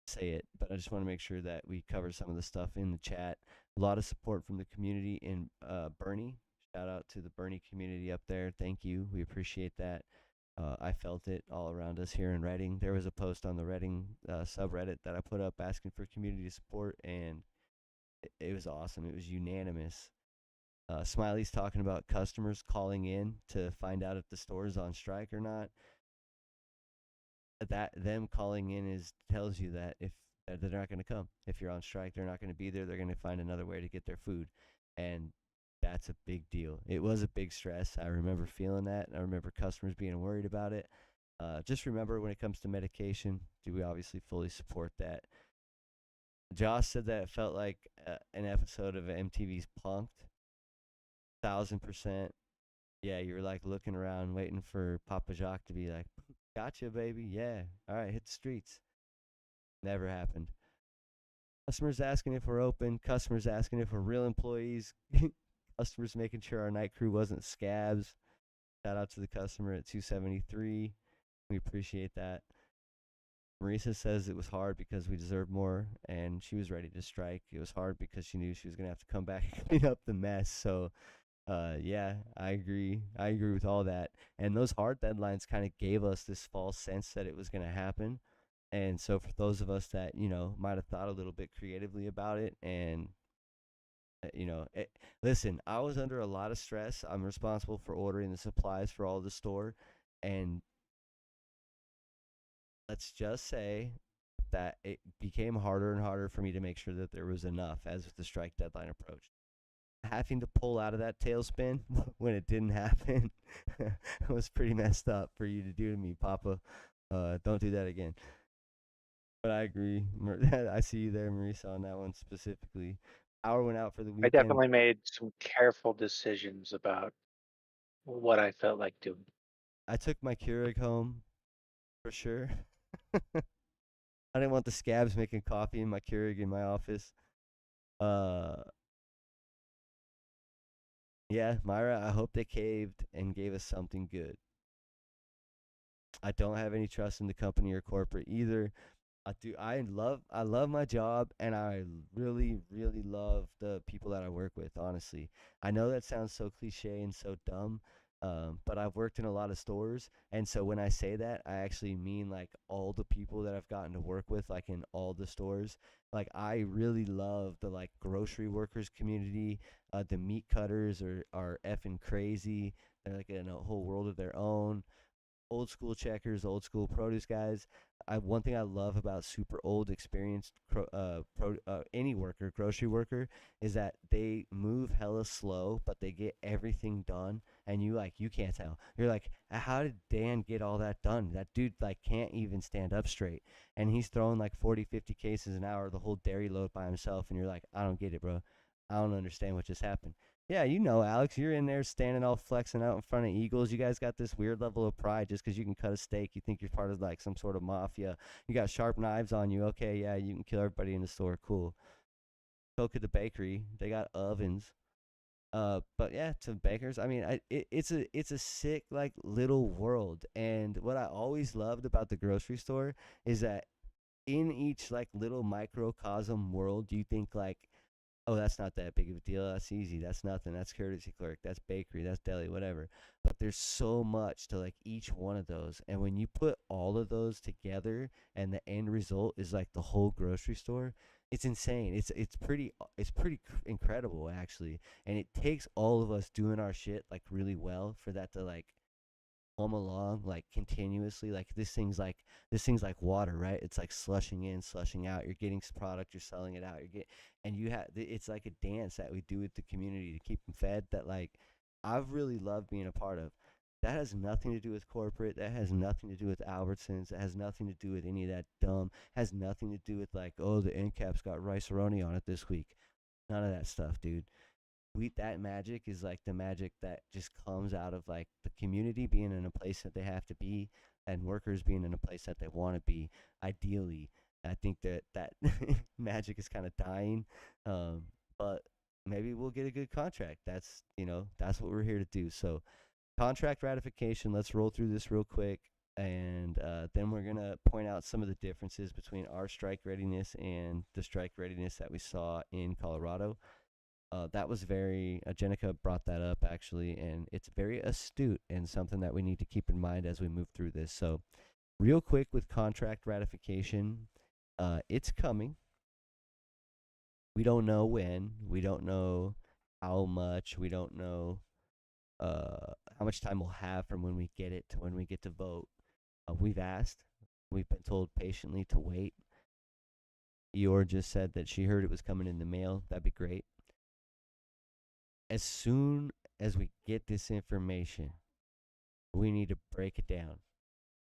Speaker 1: say it. But I just want to make sure that we cover some of the stuff in the chat. A lot of support from the community in Bernie. Shout out to the Bernie community up there. Thank you. We appreciate that. I felt it all around us here in Reading. There was a post on the Reading subreddit that I put up asking for community support, and it was awesome. It was unanimous. Smiley's talking about customers calling in to find out if the store is on strike or not. That them calling in is tells you that if they're not going to come. If you're on strike, they're not going to be there. They're going to find another way to get their food, and that's a big deal. It was a big stress. I remember feeling that. I remember customers being worried about it. Just remember when it comes to medication, do we obviously fully support that? Josh said that it felt like an episode of MTV's Punked. 1,000%. Yeah, you were like looking around, waiting for Papa Jacques to be like, "Gotcha, baby. Yeah, all right, hit the streets." Never happened. Customers asking if we're open. Customers asking if we're real employees. Customers making sure our night crew wasn't scabs. Shout out to the customer at 273. We appreciate that. Marisa says it was hard because we deserve more, and she was ready to strike. It was hard because she knew she was gonna have to come back and clean up the mess. So, yeah, I agree. I agree with all that. And those hard deadlines kind of gave us this false sense that it was gonna happen. And so, for those of us that might have thought a little bit creatively about it, and listen, I was under a lot of stress. I'm responsible for ordering the supplies for all the store, and let's just say that it became harder and harder for me to make sure that there was enough as the strike deadline approached. Having to pull out of that tailspin when it didn't happen was pretty messed up for you to do to me, Papa. Don't do that again. But I agree. I see you there, Marisa, on that one specifically. Power went out for the
Speaker 3: I
Speaker 1: weekend.
Speaker 3: definitely made some careful decisions about what I felt like doing.
Speaker 1: I took my Keurig home for sure. I didn't want the scabs making coffee in my Keurig in my office. Uh, yeah, Myra, I hope they caved and gave us something good. I don't have any trust in the company or corporate either. I love my job, and I really really love the people that I work with, honestly. I know that sounds so cliche and so dumb, but I've worked in a lot of stores, and so when I say that, I actually mean like all the people that I've gotten to work with, like in all the stores. Like, I really love the like grocery workers community. The meat cutters are effing crazy. They're like in a whole world of their own. Old school checkers, old school produce guys. One thing I love about super old experienced any worker, grocery worker, is that they move hella slow, but they get everything done, and you can't tell. You're like, how did Dan get all that done? That dude like can't even stand up straight, and he's throwing like 40, 50 cases an hour, the whole dairy load by himself, and you're like, I don't get it, bro. I don't understand what just happened. Yeah, Alex, you're in there standing all flexing out in front of Eagles. You guys got this weird level of pride just because you can cut a steak. You think you're part of like some sort of mafia. You got sharp knives on you. Okay, yeah, you can kill everybody in the store. Cool. Coke at the bakery. They got ovens. But yeah, to bakers, I mean, it's a sick like little world. And what I always loved about the grocery store is that in each like little microcosm world, you think like, oh, that's not that big of a deal. That's easy. That's nothing. That's courtesy clerk. That's bakery. That's deli, whatever. But there's so much to like each one of those. And when you put all of those together and the end result is like the whole grocery store, it's insane. It's pretty incredible actually. And it takes all of us doing our shit like really well for that to like home along like continuously. Like this thing's like water, right? It's like slushing in, slushing out. You're getting product, you're selling it out, and it's like a dance that we do with the community to keep them fed, that like I've really loved being a part of. That has nothing to do with corporate. That has nothing to do with Albertsons. That has nothing to do with any of that dumb. Has nothing to do with like, oh, the end cap's got rice roni on it this week. None of that stuff, dude. That magic is like the magic that just comes out of like the community being in a place that they have to be, and workers being in a place that they want to be. Ideally, I think that magic is kind of dying, but maybe we'll get a good contract. That's what we're here to do. So contract ratification. Let's roll through this real quick, and then we're gonna point out some of the differences between our strike readiness and the strike readiness that we saw in Colorado. That was very Jenica brought that up actually, and it's very astute and something that we need to keep in mind as we move through this. So, real quick with contract ratification, it's coming. We don't know when. We don't know how much. We don't know how much time we'll have from when we get it to when we get to vote. We've asked. We've been told patiently to wait. Eeyore just said that she heard it was coming in the mail. That'd be great. As soon as we get this information, we need to break it down.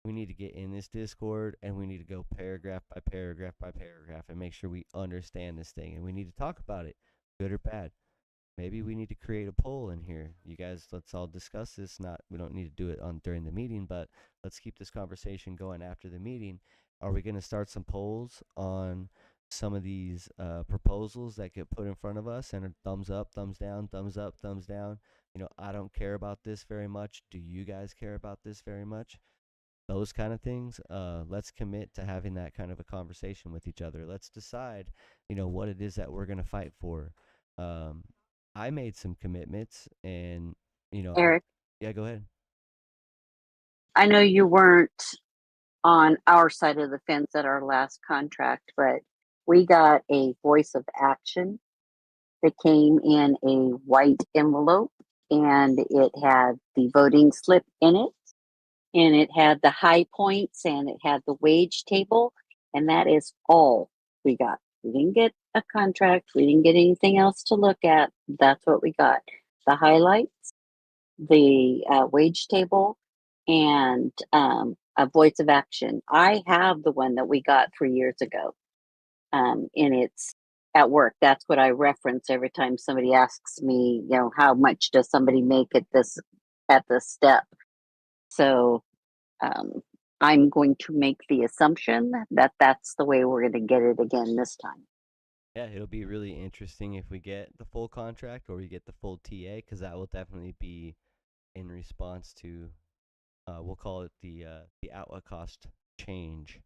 Speaker 1: We need to get in this Discord and we need to go paragraph by paragraph by paragraph and make sure we understand this thing. And we need to talk about it, good or bad. Maybe we need to create a poll in here. You guys, let's all discuss this. We don't need to do it on during the meeting, but let's keep this conversation going after the meeting. Are we going to start some polls on some of these proposals that get put in front of us, and a thumbs up, thumbs down, thumbs up, thumbs down? I don't care about this very much. Do you guys care about this very much? Those kind of things. Let's commit to having that kind of a conversation with each other. Let's decide, what it is that we're going to fight for. Um, I made some commitments, and
Speaker 2: Eric,
Speaker 1: yeah, go ahead.
Speaker 2: I know you weren't on our side of the fence at our last contract, but we got a voice of action that came in a white envelope, and it had the voting slip in it, and it had the high points, and it had the wage table, and that is all we got. We didn't get a contract. We didn't get anything else to look at. That's what we got. The highlights, the wage table, and a voice of action. I have the one that we got 3 years ago, and it's at work. That's what I reference every time somebody asks me, how much does somebody make at this step? So um, I'm going to make the assumption that that's the way we're going to get it again this time.
Speaker 1: Yeah, it'll be really interesting if we get the full contract or we get the full TA, because that will definitely be in response to, we'll call it the outlet cost change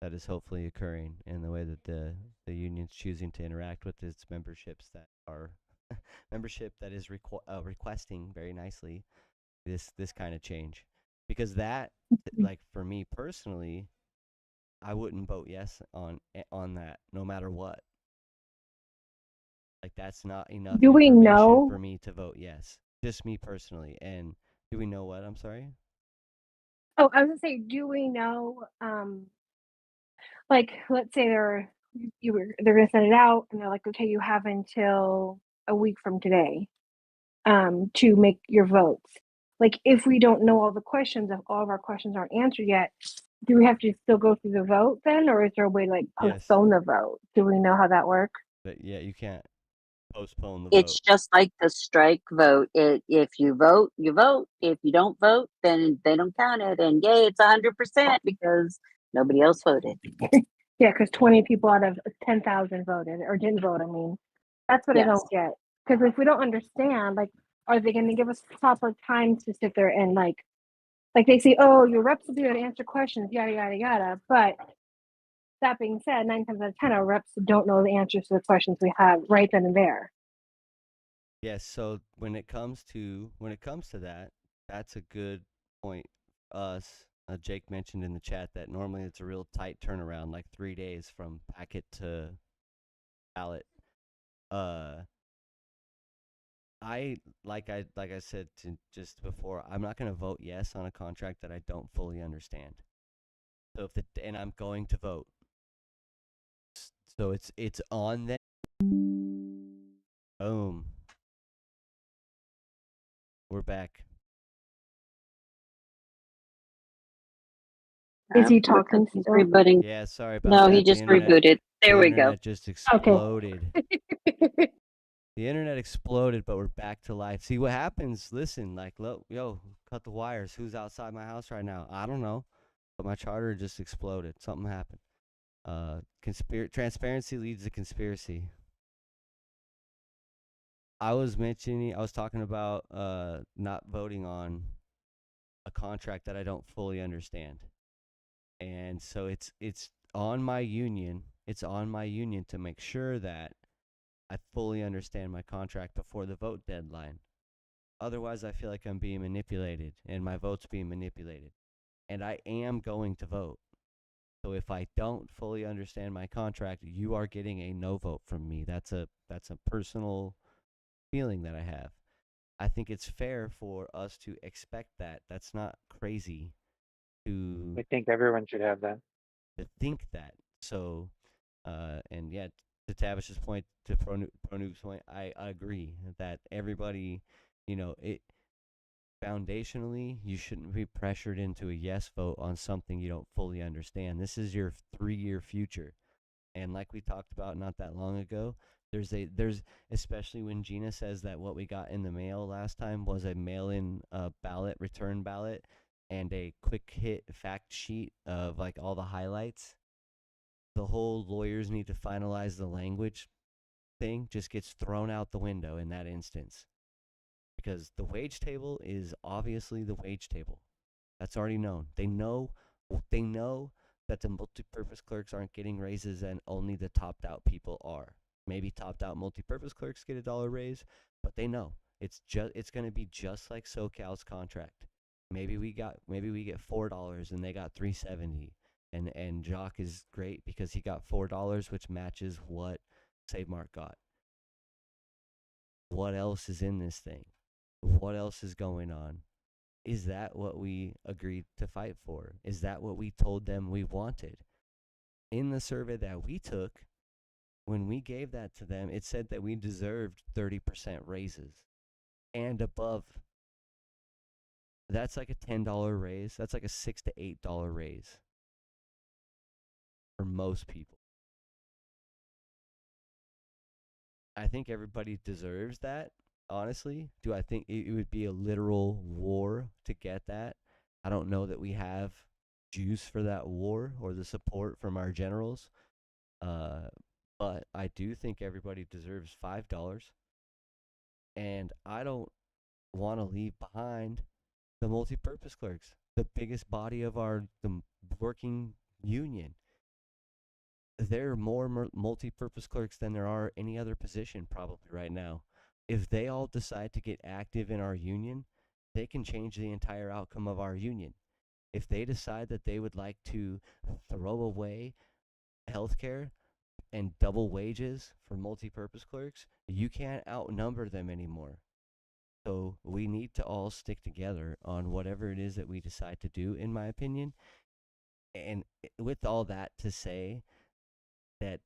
Speaker 1: that is hopefully occurring in the way that the union's choosing to interact with its memberships that are membership that is requesting very nicely this kind of change, because that, like, for me personally, I wouldn't vote yes on that no matter what. Like, that's not enough
Speaker 4: Do we
Speaker 1: information
Speaker 4: know?
Speaker 1: for me to vote yes, just me personally. And do we know what? I'm sorry.
Speaker 4: Oh, I was gonna say, do we know? Like, let's say they're gonna send it out, and they're like, okay, you have until a week from today, to make your votes. Like, if we don't know all the questions, if all of our questions aren't answered yet, do we have to still go through the vote then, or is there a way to like
Speaker 1: Yes.
Speaker 4: postpone the vote? Do we know how that works?
Speaker 1: But yeah, you can't postpone the vote.
Speaker 2: It's just like the strike vote. If you vote, you vote. If you don't vote, then they don't count it. And yay, it's 100% because nobody else voted.
Speaker 4: Yeah, because 20 people out of 10,000 voted or didn't vote. I mean, that's what I
Speaker 2: Yes.
Speaker 4: don't get. Because if we don't understand, like, are they going to give us proper time to sit there and like they say, oh, your reps will be able to answer questions, yada yada yada. But that being said, 9 times out of 10, our reps don't know the answers to the questions we have right then and there.
Speaker 1: Yes, so when it comes to that, that's a good point. Us, Jake mentioned in the chat that normally it's a real tight turnaround, like 3 days from packet to ballot. Uh, I said to just before, I'm not gonna vote yes on a contract that I don't fully understand. So and I'm going to vote. So it's on them. Boom. We're back.
Speaker 4: Is he
Speaker 2: Looks like
Speaker 4: talking
Speaker 2: he's
Speaker 4: still?
Speaker 2: rebooting.
Speaker 1: Yeah, sorry about
Speaker 2: No,
Speaker 1: that.
Speaker 2: he just rebooted. There
Speaker 1: the
Speaker 2: we go.
Speaker 1: internet just
Speaker 4: Okay.
Speaker 1: exploded. The internet exploded, but we're back to life. See what happens? Listen, like, yo, cut the wires. Who's outside my house right now? I don't know, but my charter just exploded. Something happened. Transparency leads to conspiracy. I was talking about not voting on a contract that I don't fully understand, and so it's on my union. It's on my union to make sure that I fully understand my contract before the vote deadline. Otherwise, I feel like I'm being manipulated and my vote's being manipulated. And I am going to vote. So if I don't fully understand my contract, you are getting a no vote from me. That's a personal feeling that I have. I think it's fair for us to expect that. That's not crazy to
Speaker 3: I think everyone should have that.
Speaker 1: think that. So and yeah, to Tavish's point, to Pronoop's point, I agree that everybody, it foundationally, you shouldn't be pressured into a yes vote on something you don't fully understand. This is your 3-year future. And like we talked about not that long ago, there's especially when Gina says that what we got in the mail last time was a mail-in return ballot, and a quick hit fact sheet of like all the highlights. The whole lawyers need to finalize the language thing just gets thrown out the window in that instance, because the wage table is obviously the wage table. That's already known. They know that the multi-purpose clerks aren't getting raises and only the topped out people are. Maybe topped out multi-purpose clerks get $1 raise, but they know it's going to be just like SoCal's contract. Maybe we get $4 and they got $3.70, and Jock is great because he got $4, which matches what Save Mark got. What else is in this thing? What else is going on? Is that what we agreed to fight for? Is that what we told them we wanted? In the survey that we took, when we gave that to them, it said that we deserved 30% raises and above. That's like a $10 raise. That's like a $6 to $8 raise for most people. I think everybody deserves that, honestly. Do I think it would be a literal war to get that? I don't know that we have juice for that war or the support from our generals. But I do think everybody deserves $5. And I don't want to leave behind the multi-purpose clerks, the biggest body of the working union. There are more multi-purpose clerks than there are any other position probably right now. If they all decide to get active in our union, they can change the entire outcome of our union. If they decide that they would like to throw away healthcare and double wages for multi-purpose clerks, you can't outnumber them anymore. So we need to all stick together on whatever it is that we decide to do, in my opinion. And with all that to say, there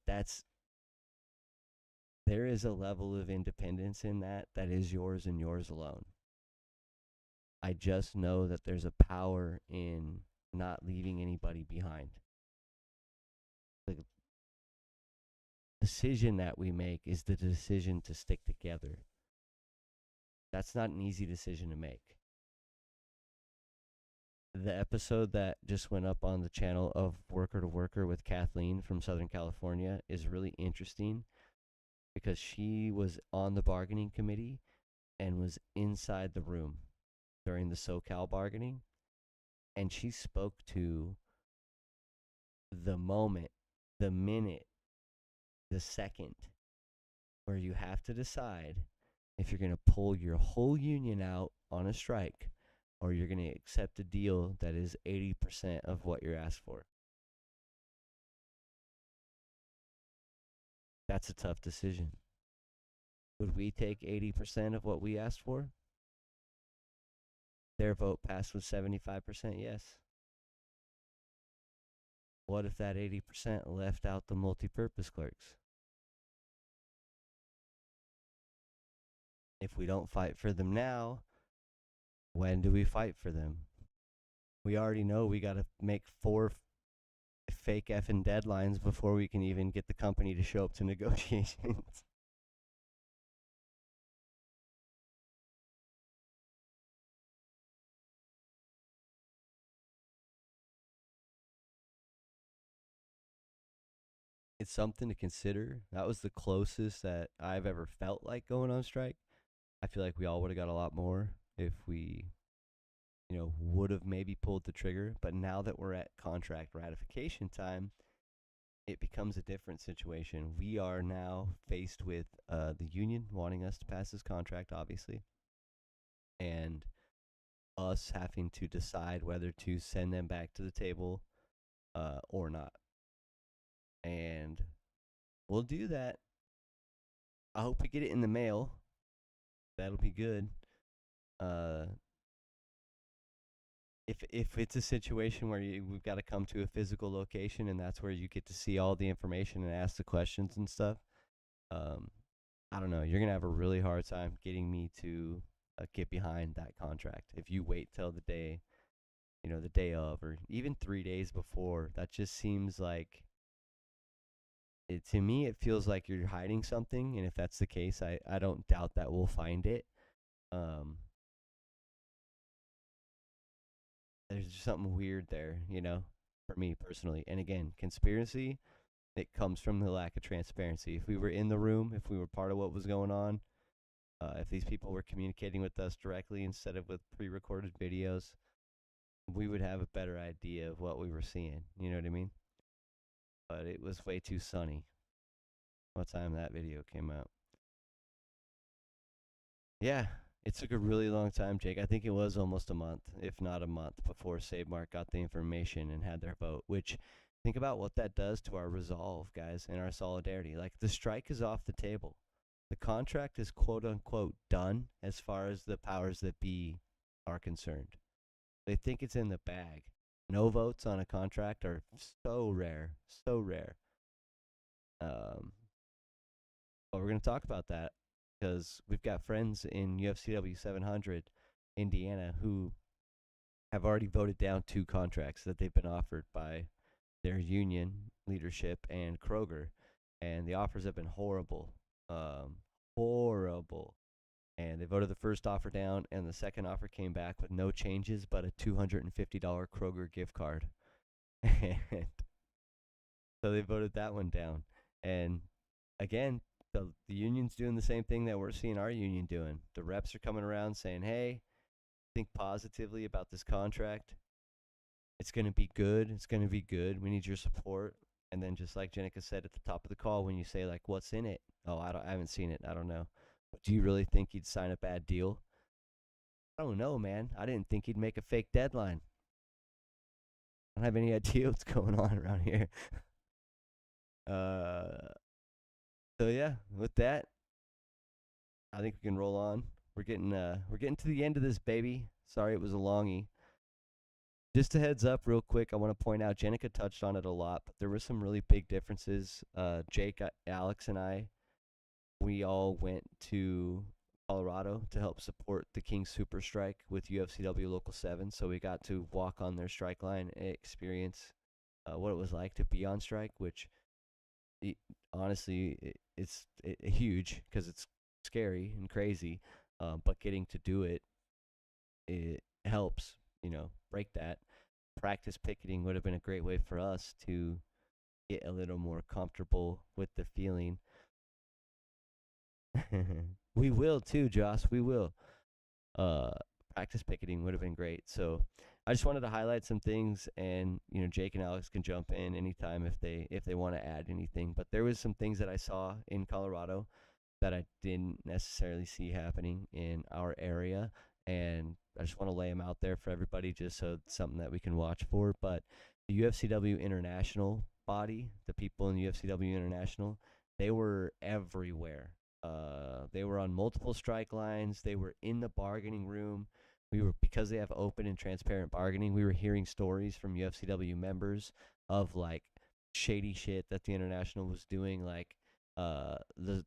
Speaker 1: is a level of independence in that is yours and yours alone. I just know that there's a power in not leaving anybody behind. The decision that we make is the decision to stick together. That's not an easy decision to make. The episode that just went up on the channel of Worker to Worker with Kathleen from Southern California is really interesting because she was on the bargaining committee and was inside the room during the SoCal bargaining, and she spoke to the moment, the minute, the second where you have to decide if you're going to pull your whole union out on a strike or you're going to accept a deal that is 80% of what you're asked for. That's a tough decision. Would we take 80% of what we asked for? Their vote passed with 75% yes. What if that 80% left out the multi-purpose clerks? If we don't fight for them now, When do we fight for them? We already know we got to make 4 fake effing deadlines before we can even get the company to show up to negotiations. It's something to consider. That was the closest that I've ever felt like going on strike. I feel like we all would have got a lot more if we, would have maybe pulled the trigger. But now that we're at contract ratification time, it becomes a different situation. We are now faced with the union wanting us to pass this contract, obviously, and us having to decide whether to send them back to the table or not. And we'll do that. I hope we get it in the mail. That'll be good. Uh, if it's a situation where we've got to come to a physical location and that's where you get to see all the information and ask the questions and stuff, I don't know. You're gonna have a really hard time getting me to get behind that contract if you wait till the day, the day of, or even 3 days before. That just seems like to me. It feels like you're hiding something, and if that's the case, I don't doubt that we'll find it. Um, there's just something weird there, for me personally. And again, conspiracy, it comes from the lack of transparency. If we were in the room, if we were part of what was going on, if these people were communicating with us directly instead of with pre-recorded videos, we would have a better idea of what we were seeing. You know what I mean? But it was way too sunny. What time that video came out? Yeah, it took a really long time, Jake. I think it was almost a month, if not a month, before SaveMark got the information and had their vote. Which, think about what that does to our resolve, guys, and our solidarity. Like, the strike is off the table. The contract is quote unquote done as far as the powers that be are concerned. They think it's in the bag. No votes on a contract are so rare, so rare. But we're going to talk about that because we've got friends in UFCW 700 Indiana who have already voted down 2 contracts that they've been offered by their union leadership and Kroger, and the offers have been horrible, horrible. And they voted the first offer down, and the second offer came back with no changes but a $250 Kroger gift card. And so they voted that one down. And again, the union's doing the same thing that we're seeing our union doing. The reps are coming around saying, hey, think positively about this contract. It's going to be good. It's going to be good. We need your support. And then just like Jenica said at the top of the call, when you say, like, what's in it? Oh, I haven't seen it. I don't know. But do you really think he'd sign a bad deal? I don't know, man. I didn't think he'd make a fake deadline. I don't have any idea what's going on around here. So yeah, with that, I think we can roll on. We're getting to the end of this, baby. Sorry it was a longie. Just a heads up, real quick. I want to point out Jenica touched on it a lot, but there were some really big differences. Jake, Alex, and I, we all went to Colorado to help support the King Super Strike with UFCW Local 7. So we got to walk on their strike line and experience what it was like to be on strike, which honestly, it's huge because it's scary and crazy. But getting to do it, it helps, break that. Practice picketing would have been a great way for us to get a little more comfortable with the feeling. We will too, Josh. We will. Uh, Practice picketing would have been great. So I just wanted to highlight some things, and Jake and Alex can jump in anytime if they want to add anything. But there was some things that I saw in Colorado that I didn't necessarily see happening in our area, and I just want to lay them out there for everybody, just so it's something that we can watch for. But the UFCW International body, the people in UFCW International, they were everywhere. They were on multiple strike lines. They were in the bargaining room. Because they have open and transparent bargaining, we were hearing stories from UFCW members of like shady shit that the International was doing, like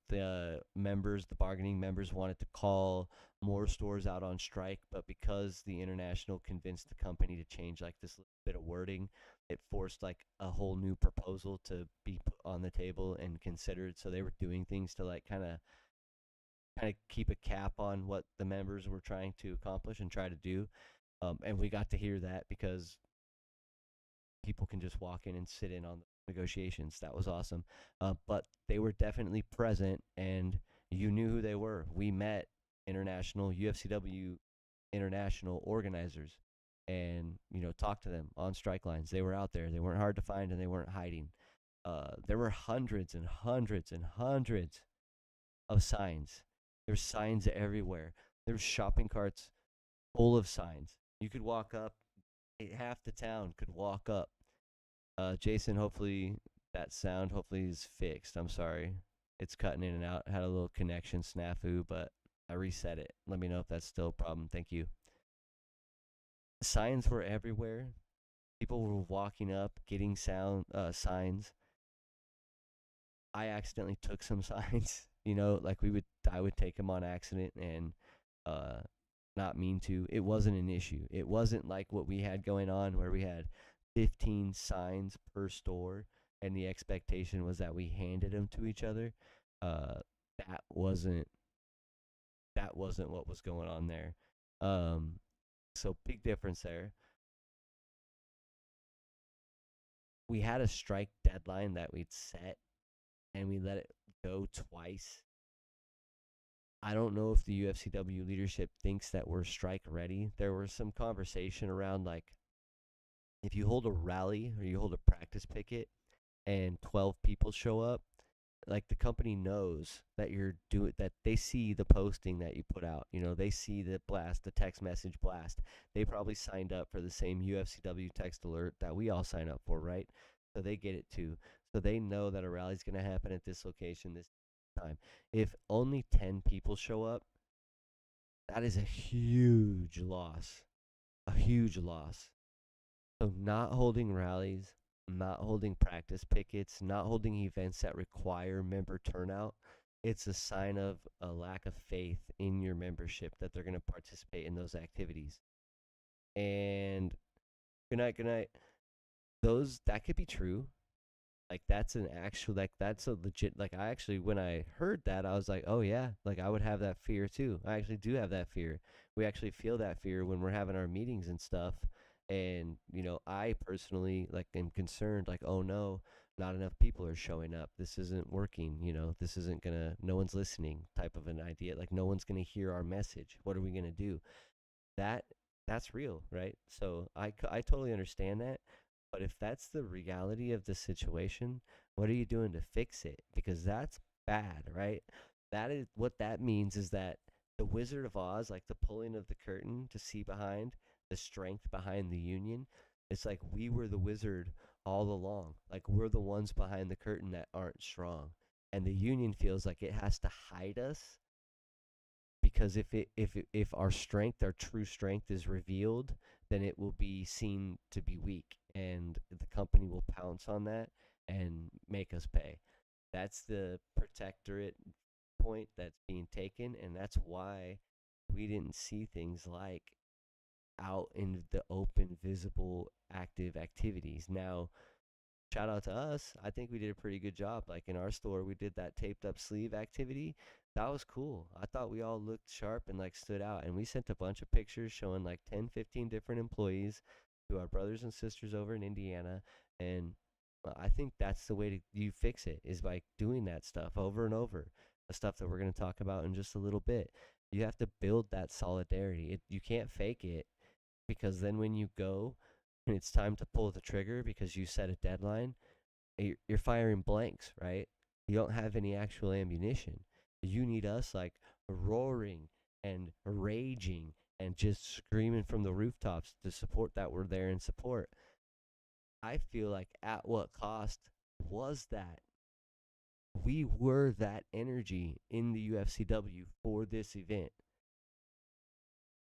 Speaker 1: The members, the bargaining members, wanted to call more stores out on strike, but because the international convinced the company to change like this little bit of wording, it forced like a whole new proposal to be put on the table and considered. So they were doing things to like kind of keep a cap on what the members were trying to accomplish and try to do. And we got to hear that because people can just walk in and sit in on the negotiations. That was awesome. But they were definitely present, and you knew who they were. We met international UFCW international organizers, and talked to them on strike lines. They were out there. They weren't hard to find, and they weren't hiding. There were hundreds and hundreds and hundreds of signs. There's signs everywhere. There's shopping carts full of signs. You could walk up. Half the town could walk up. Jason, hopefully that sound hopefully is fixed. I'm sorry. It's cutting in and out. Had a little connection snafu, but I reset it. Let me know if that's still a problem. Thank you. Signs were everywhere. People were walking up, getting signs. I accidentally took some signs. Like I would take them on accident and uh, not mean to. It wasn't an issue. It wasn't like what we had going on where we had 15 signs per store and the expectation was that we handed them to each other. Uh, that wasn't what was going on there. So big difference there. We had a strike deadline that we'd set and we let it go twice. I don't know if the UFCW leadership thinks that we're strike ready. There was some conversation around like if you hold a rally or you hold a practice picket and 12 people show up, like the company knows that you're doing that. They see the posting that you put out. They see the blast, the text message blast. They probably signed up for the same UFCW text alert that we all sign up for, right? So they get it too. So they know that a rally's going to happen at this location this time. If only 10 people show up, that is a huge loss. A huge loss. So not holding rallies, not holding practice pickets, not holding events that require member turnout, it's a sign of a lack of faith in your membership that they're going to participate in those activities. And good night, good night. That could be true. Like that's that's a legit, like I actually, when I heard that, I was like, oh yeah, like I would have that fear too. I actually do have that fear. We actually feel that fear when we're having our meetings and stuff. And I personally like am concerned, like, oh no, not enough people are showing up, this isn't working, this isn't gonna, no one's listening type of an idea, like no one's gonna hear our message, what are we gonna do? That's real, right? So I totally understand that. But if that's the reality of the situation, what are you doing to fix it? Because that's bad, right? That is what that means, is that the Wizard of Oz, like the pulling of the curtain to see behind the strength behind the Union, it's like we were the wizard all along. Like we're the ones behind the curtain that aren't strong. And the Union feels like it has to hide us because if our strength, our true strength is revealed, then it will be seen to be weak, and the company will pounce on that and make us pay. That's the protectorate point that's being taken, and that's why we didn't see things like out in the open, visible, active activities. Now, shout out to us. I think we did a pretty good job. Like in our store, we did that taped up sleeve activity. That was cool. I thought we all looked sharp and like stood out. And we sent a bunch of pictures showing like 10, 15 different employees to our brothers and sisters over in Indiana. And I think that's the way you fix it, is by doing that stuff over and over. The stuff that we're going to talk about in just a little bit. You have to build that solidarity. You can't fake it, because then when you go and it's time to pull the trigger because you set a deadline, you're firing blanks, right? You don't have any actual ammunition. You need us like roaring and raging and just screaming from the rooftops to support that we're there in support. I feel like at what cost was that? We were that energy in the UFCW for this event.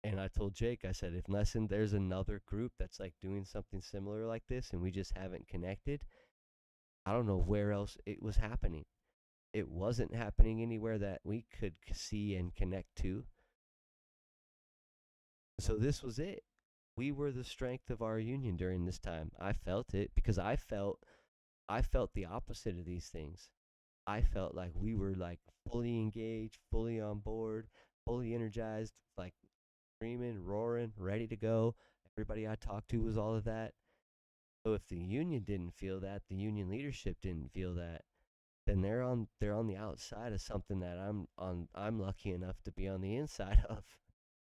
Speaker 1: And I told Jake, I said, unless there's another group that's like doing something similar like this and we just haven't connected, I don't know where else it was happening. it wasn't happening anywhere that we could see and connect to. So this was it. We were the strength of our union during this time. I felt it because I felt the opposite of these things. I felt like we were like fully engaged, fully on board, fully energized, like screaming, roaring, ready to go. Everybody I talked to was all of that. So if the union didn't feel that, the union leadership didn't feel that, then they're on the outside of something that I'm lucky enough to be on the inside of.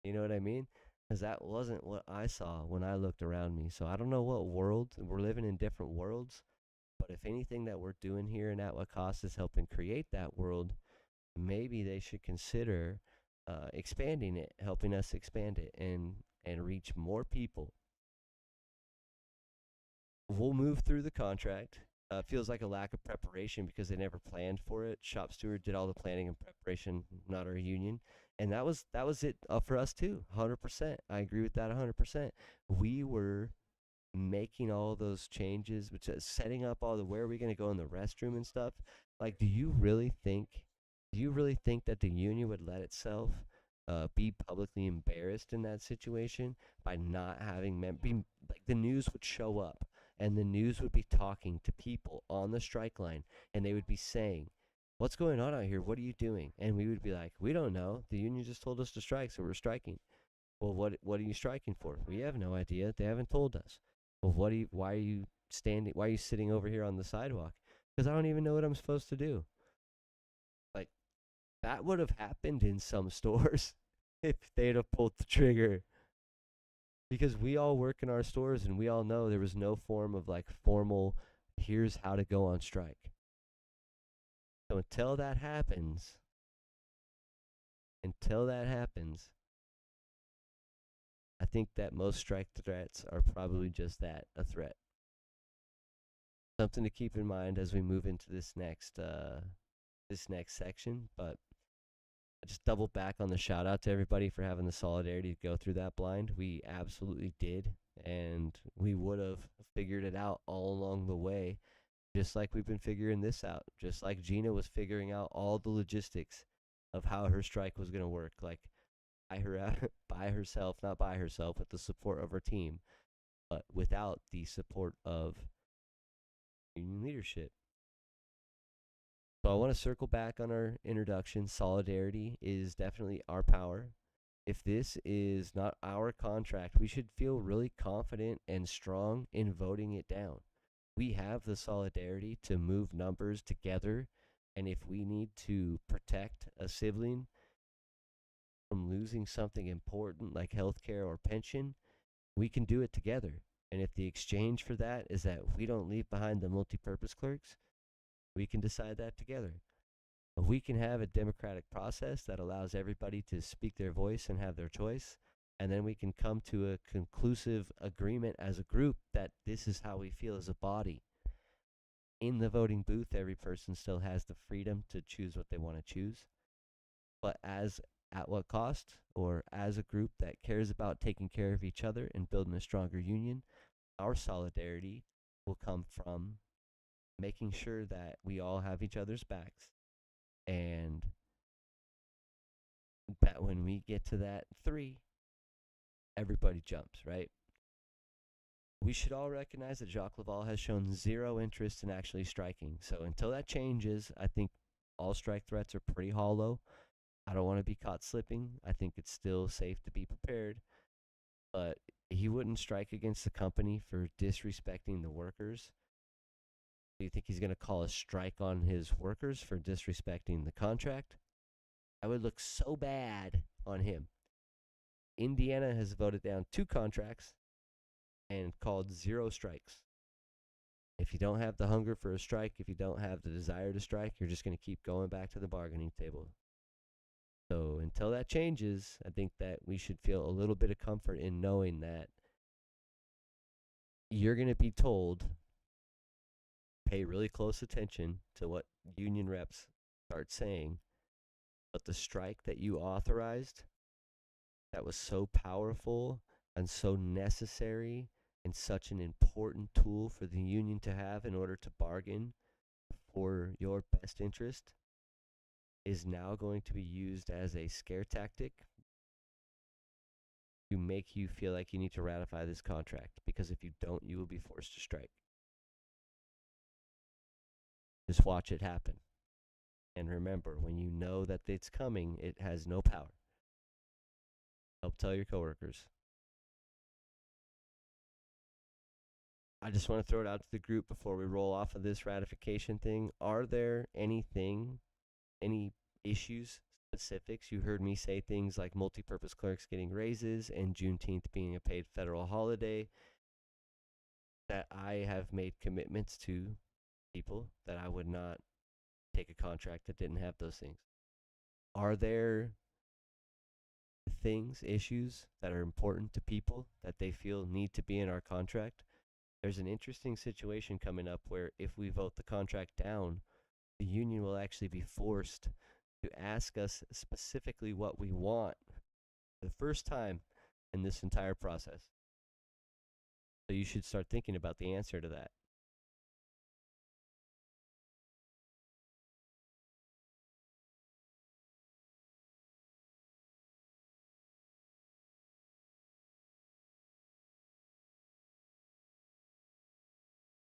Speaker 1: You know what I mean? Because that wasn't what I saw when I looked around me. So I don't know what world we're living in, different worlds. But if anything that we're doing here and at what cost is helping create that world, maybe they should consider expanding it, helping us expand it and reach more people. We'll move through the contract. Feels like a lack of preparation because they never planned for it. Shop steward did all the planning and preparation, not our union, and that was it for us too. 100%. I agree with that 100%. We were making all those changes, which is setting up all the where are we going to go in the restroom and stuff. Like, do you really think that the union would let itself be publicly embarrassed in that situation by not having being like the news would show up and the news would be talking to people on the strike line and they would be saying, what's going on out here, what are you doing? And we would be like, we don't know, the union just told us to strike, so we're striking. Well, what are you striking for? We have no idea. They haven't told us. Well, why are you standing? Why are you sitting over here on the sidewalk? Because I don't even know what I'm supposed to do. Like, that would have happened in some stores if they'd have pulled the trigger. Because we all work in our stores and we all know there was no form of like formal, here's how to go on strike. So until that happens, I think that most strike threats are probably just that, a threat. Something to keep in mind as we move into this next section. But I just double back on the shout out to everybody for having the solidarity to go through that blind. We absolutely did, and we would have figured it out all along the way, just like we've been figuring this out. Just like Gina was figuring out all the logistics of how her strike was going to work, like by her by herself, not by herself, with the support of her team, but without the support of union leadership. So I want to circle back on our introduction. Solidarity is definitely our power. If this is not our contract, we should feel really confident and strong in voting it down. We have the solidarity to move numbers together, and if we need to protect a sibling from losing something important like healthcare or pension, we can do it together. And if the exchange for that is that we don't leave behind the multi-purpose clerks, we can decide that together. We can have a democratic process that allows everybody to speak their voice and have their choice. And then we can come to a conclusive agreement as a group that this is how we feel as a body. In the voting booth, every person still has the freedom to choose what they want to choose. But at what cost, or as a group that cares about taking care of each other and building a stronger union, our solidarity will come from making sure that we all have each other's backs and that when we get to that 3, everybody jumps, right? We should all recognize that Jacques Laval has shown zero interest in actually striking. So until that changes, I think all strike threats are pretty hollow. I don't want to be caught slipping. I think it's still safe to be prepared. But he wouldn't strike against the company for disrespecting the workers. Do you think he's going to call a strike on his workers for disrespecting the contract? I would look so bad on him. Indiana has voted down 2 contracts and called 0 strikes. If you don't have the hunger for a strike, if you don't have the desire to strike, you're just going to keep going back to the bargaining table. So until that changes, I think that we should feel a little bit of comfort in knowing that you're going to be told, pay really close attention to what union reps start saying, but the strike that you authorized that was so powerful and so necessary and such an important tool for the union to have in order to bargain for your best interest, is now going to be used as a scare tactic to make you feel like you need to ratify this contract, because if you don't, you will be forced to strike. Just watch it happen. And remember, when you know that it's coming, it has no power. Help tell your coworkers. I just want to throw it out to the group before we roll off of this ratification thing. Are there any issues, specifics? You heard me say things like multi-purpose clerks getting raises and Juneteenth being a paid federal holiday, that I have made commitments to people that I would not take a contract that didn't have those things. Are there issues that are important to people that they feel need to be in our contract? There's an interesting situation coming up where if we vote the contract down, the union will actually be forced to ask us specifically what we want for the first time in this entire process. So you should start thinking about the answer to that.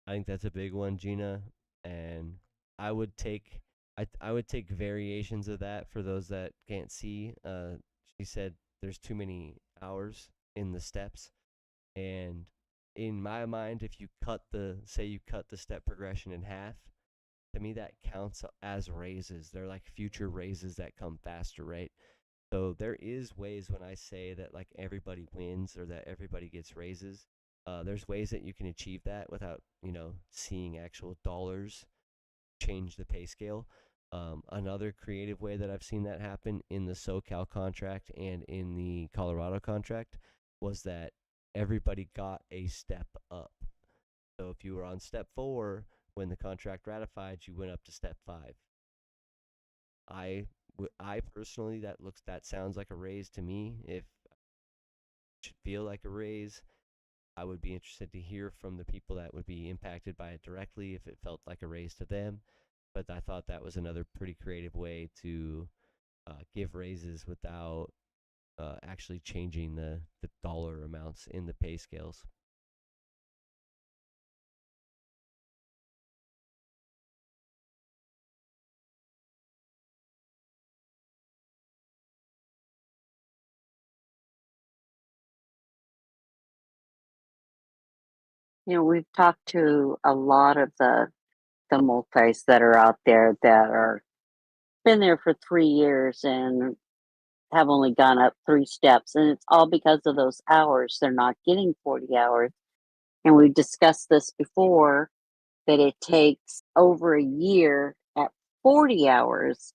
Speaker 1: I think that's a big one, Gina, and I would take I would take variations of that for those that can't see. She said there's too many hours in the steps, and in my mind, if you cut the step progression in half, to me that counts as raises. They're like future raises that come faster, right? So there is ways when I say that like everybody wins or that everybody gets raises. There's ways that you can achieve that without seeing actual dollars change the pay scale. Another creative way that I've seen that happen in the SoCal contract and in the Colorado contract was that everybody got a step up. So if you were on step 4 when the contract ratified, you went up to step 5. I personally, that sounds like a raise to me. If it should feel like a raise, I would be interested to hear from the people that would be impacted by it directly if it felt like a raise to them. But I thought that was another pretty creative way to give raises without actually changing the dollar amounts in the pay scales.
Speaker 2: We've talked to a lot of the multis that are out there that are been there for 3 years and have only gone up 3 steps, and it's all because of those hours. They're not getting 40 hours. And we discussed this before, that it takes over a year at 40 hours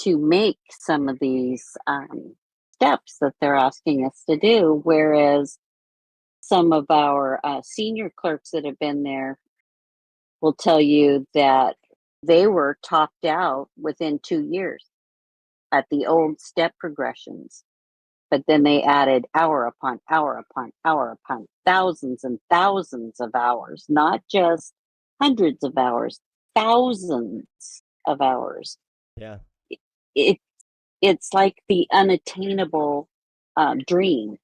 Speaker 2: to make some of these steps that they're asking us to do, whereas some of our senior clerks that have been there will tell you that they were topped out within 2 years at the old step progressions. But then they added hour upon hour upon hour upon thousands and thousands of hours, not just hundreds of hours, thousands of hours.
Speaker 1: Yeah.
Speaker 2: It, it's like the unattainable dream.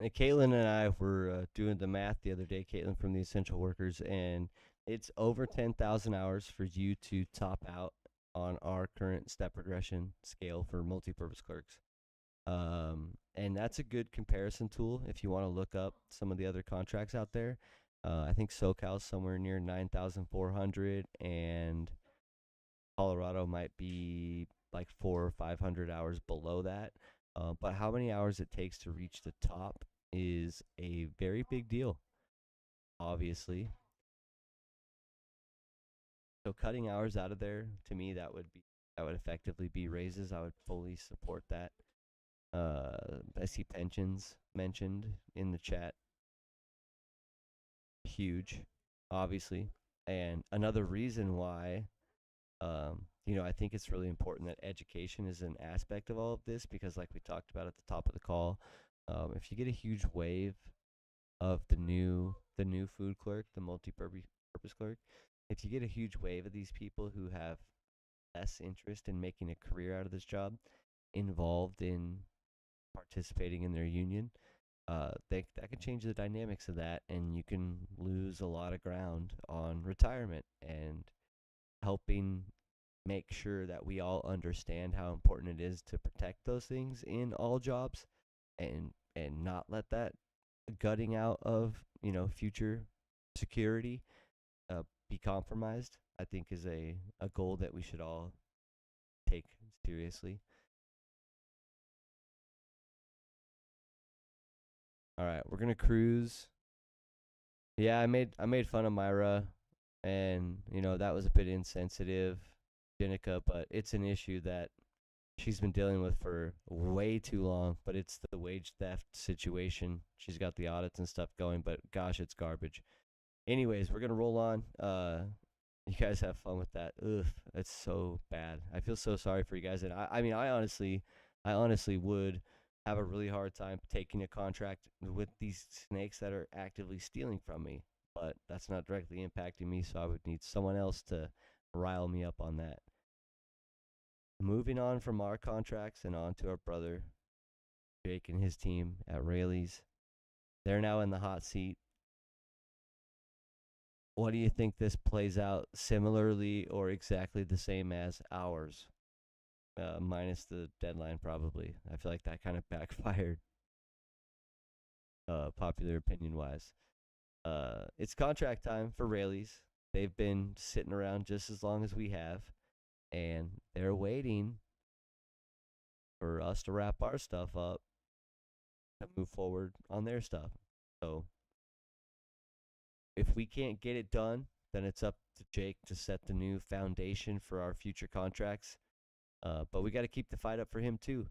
Speaker 1: And Caitlin and I were doing the math the other day, Caitlin from the Essential Workers, and it's over 10,000 hours for you to top out on our current step progression scale for multi-purpose clerks. And that's a good comparison tool if you want to look up some of the other contracts out there. I think SoCal's somewhere near 9,400, and Colorado might be like 400 or 500 hours below that. But how many hours it takes to reach the top is a very big deal, obviously. So cutting hours out of there, to me, that would effectively be raises. I would fully support that. I see pensions mentioned in the chat. Huge, obviously. And another reason why, I think it's really important that education is an aspect of all of this, because like we talked about at the top of the call, if you get a huge wave of the new food clerk, the multi-purpose clerk, if you get a huge wave of these people who have less interest in making a career out of this job involved in participating in their union, that can change the dynamics of that, and you can lose a lot of ground on retirement and helping make sure that we all understand how important it is to protect those things in all jobs and not let that gutting out of future security be compromised. I think is a goal that we should all take seriously. All right, we're gonna cruise. Yeah, I made fun of Myra, and that was a bit insensitive, Jenica, but it's an issue that she's been dealing with for way too long. But it's the wage theft situation. She's got the audits and stuff going, but gosh, it's garbage. Anyways, we're gonna roll on. You guys have fun with that. Ugh, it's so bad. I feel so sorry for you guys, and I mean, I honestly would have a really hard time taking a contract with these snakes that are actively stealing from me. But that's not directly impacting me, so I would need someone else to rile me up on that. Moving on from our contracts and on to our brother Jake and his team at Rayleigh's. They're now in the hot seat. What do you think this plays out similarly or exactly the same as ours? Minus the deadline, probably. I feel like that kind of backfired, popular opinion wise. It's contract time for Rayleigh's. They've been sitting around just as long as we have, and they're waiting for us to wrap our stuff up to move forward on their stuff. So if we can't get it done, then it's up to Jake to set the new foundation for our future contracts. But we got to keep the fight up for him too.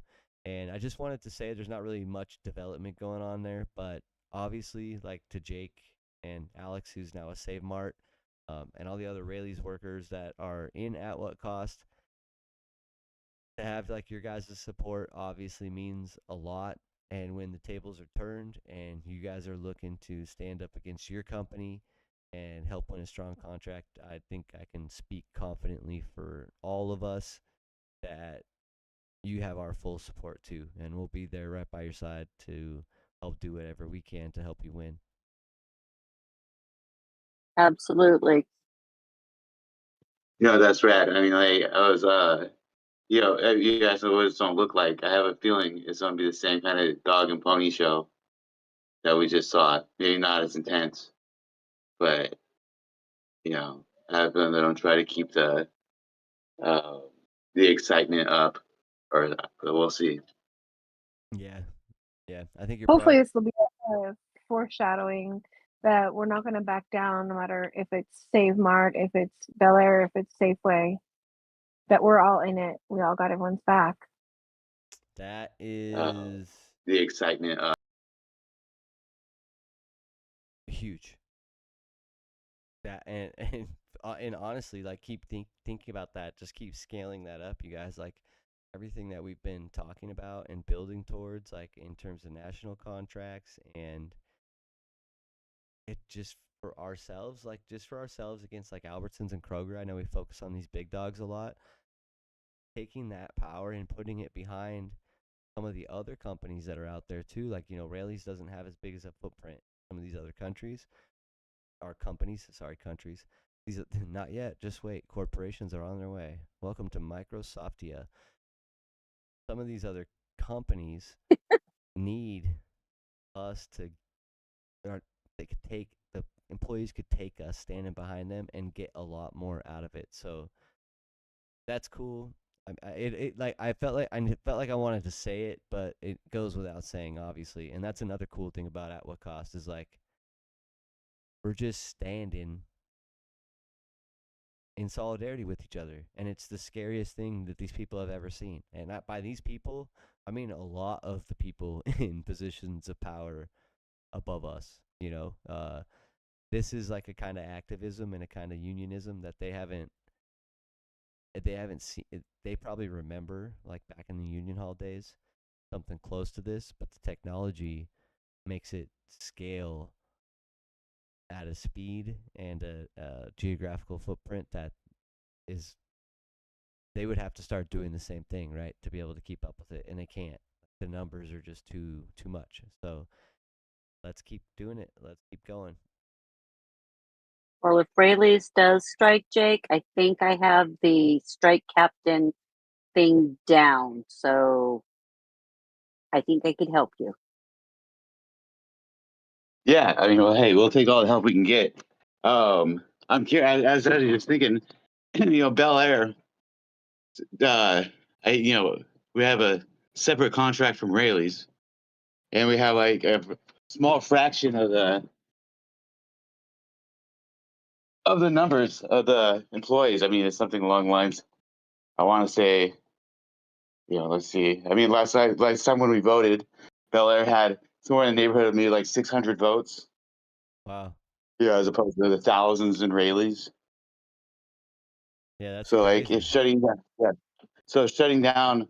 Speaker 1: And I just wanted to say there's not really much development going on there, but obviously, like to Jake and Alex, who's now a Save Mart, and all the other Rayleigh's workers that are in At What Cost, to have like your guys' support obviously means a lot. And when the tables are turned and you guys are looking to stand up against your company and help win a strong contract, I think I can speak confidently for all of us that you have our full support too, and we'll be there right by your side to help do whatever we can to help you win.
Speaker 2: Absolutely.
Speaker 5: No, that's rad. I mean, like I was, you guys know what it's gonna look like. I have a feeling it's gonna be the same kind of dog and pony show that we just saw. Maybe not as intense, but I have a feeling they're gonna try to keep uh, the excitement up, or but we'll see.
Speaker 1: Yeah, yeah. I think you're
Speaker 4: Hopefully,
Speaker 1: probably
Speaker 4: this will be a foreshadowing that we're not going to back down, no matter if it's Save Mart, if it's Bel Air, if it's Safeway. That we're all in it. We all got everyone's back.
Speaker 1: that
Speaker 5: Uh,
Speaker 1: is
Speaker 5: the excitement up.
Speaker 1: huge. That and honestly, like keep thinking about that. Just keep scaling that up, you guys. Like everything that we've been talking about and building towards, like in terms of national contracts and it just for ourselves, like just for ourselves against like Albertsons and Kroger. I know we focus on these big dogs a lot. Taking that power and putting it behind some of the other companies that are out there too. Like, Rayleigh's doesn't have as big as a footprint some of these other countries or companies, sorry, countries. These are, not yet, just wait. Corporations are on their way. Welcome to Microsoftia. Some of these other companies need us to, or they could take, the employees could take us standing behind them and get a lot more out of it. So that's cool. I felt like I wanted to say it, but it goes without saying, obviously. And that's another cool thing about At What Cost is like we're just standing in solidarity with each other, and it's the scariest thing that these people have ever seen. And not by these people, I mean a lot of the people in positions of power above us. This is like a kind of activism and a kind of unionism that they haven't seen. They probably remember like back in the union hall days something close to this, but the technology makes it scale at a speed and a geographical footprint that is they would have to start doing the same thing, right, to be able to keep up with it, and they can't. The numbers are just too much. So let's keep doing it. Let's keep going.
Speaker 2: Well, if Rayleigh's does strike, Jake, I think I have the strike captain thing down. So I think I could help you.
Speaker 5: Yeah, I mean, well, hey, we'll take all the help we can get. I'm curious. As I was just thinking, Bel Air. You know, we have a separate contract from Rayleigh's, and we have like a small fraction of the numbers of the employees. I mean, it's something along the lines. I want to say, let's see. I mean, last time when we voted, Bel Air had somewhere in the neighborhood of maybe like 600 votes.
Speaker 1: Wow.
Speaker 5: Yeah, as opposed to the thousands in Rayleigh's.
Speaker 1: Yeah, that's
Speaker 5: So like,
Speaker 1: crazy.
Speaker 5: if shutting down, yeah. So shutting down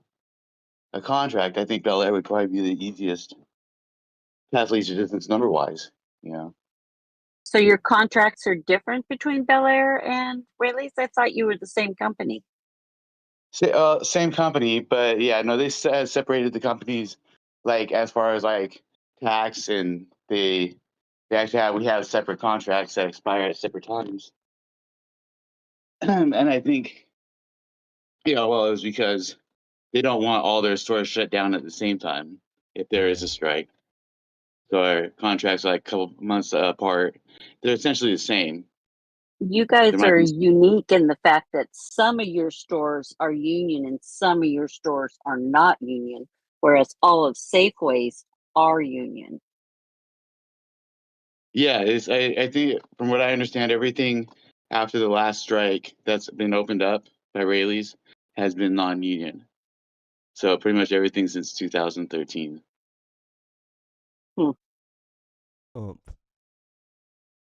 Speaker 5: a contract, I think Bel Air would probably be the easiest path least distance number wise.
Speaker 2: So your contracts are different between Bel Air and Rayleigh's? I thought you were the same company.
Speaker 5: Same company, but yeah, no, they separated the companies, like as far as like tax, and they actually we have separate contracts that expire at separate times. And I think, well, it was because they don't want all their stores shut down at the same time if there is
Speaker 1: Yeah.
Speaker 5: a strike. So our contracts are like a couple months apart. They're essentially the same.
Speaker 2: You
Speaker 5: There
Speaker 2: guys
Speaker 5: might
Speaker 2: are
Speaker 5: be,
Speaker 2: unique in the fact that some of your stores are union and some of your stores are not union, whereas all of Safeway's are union.
Speaker 5: yeah. I think from what I understand, everything after the last strike that's been opened up by Rayleigh's has been non-union. So pretty much everything since 2013.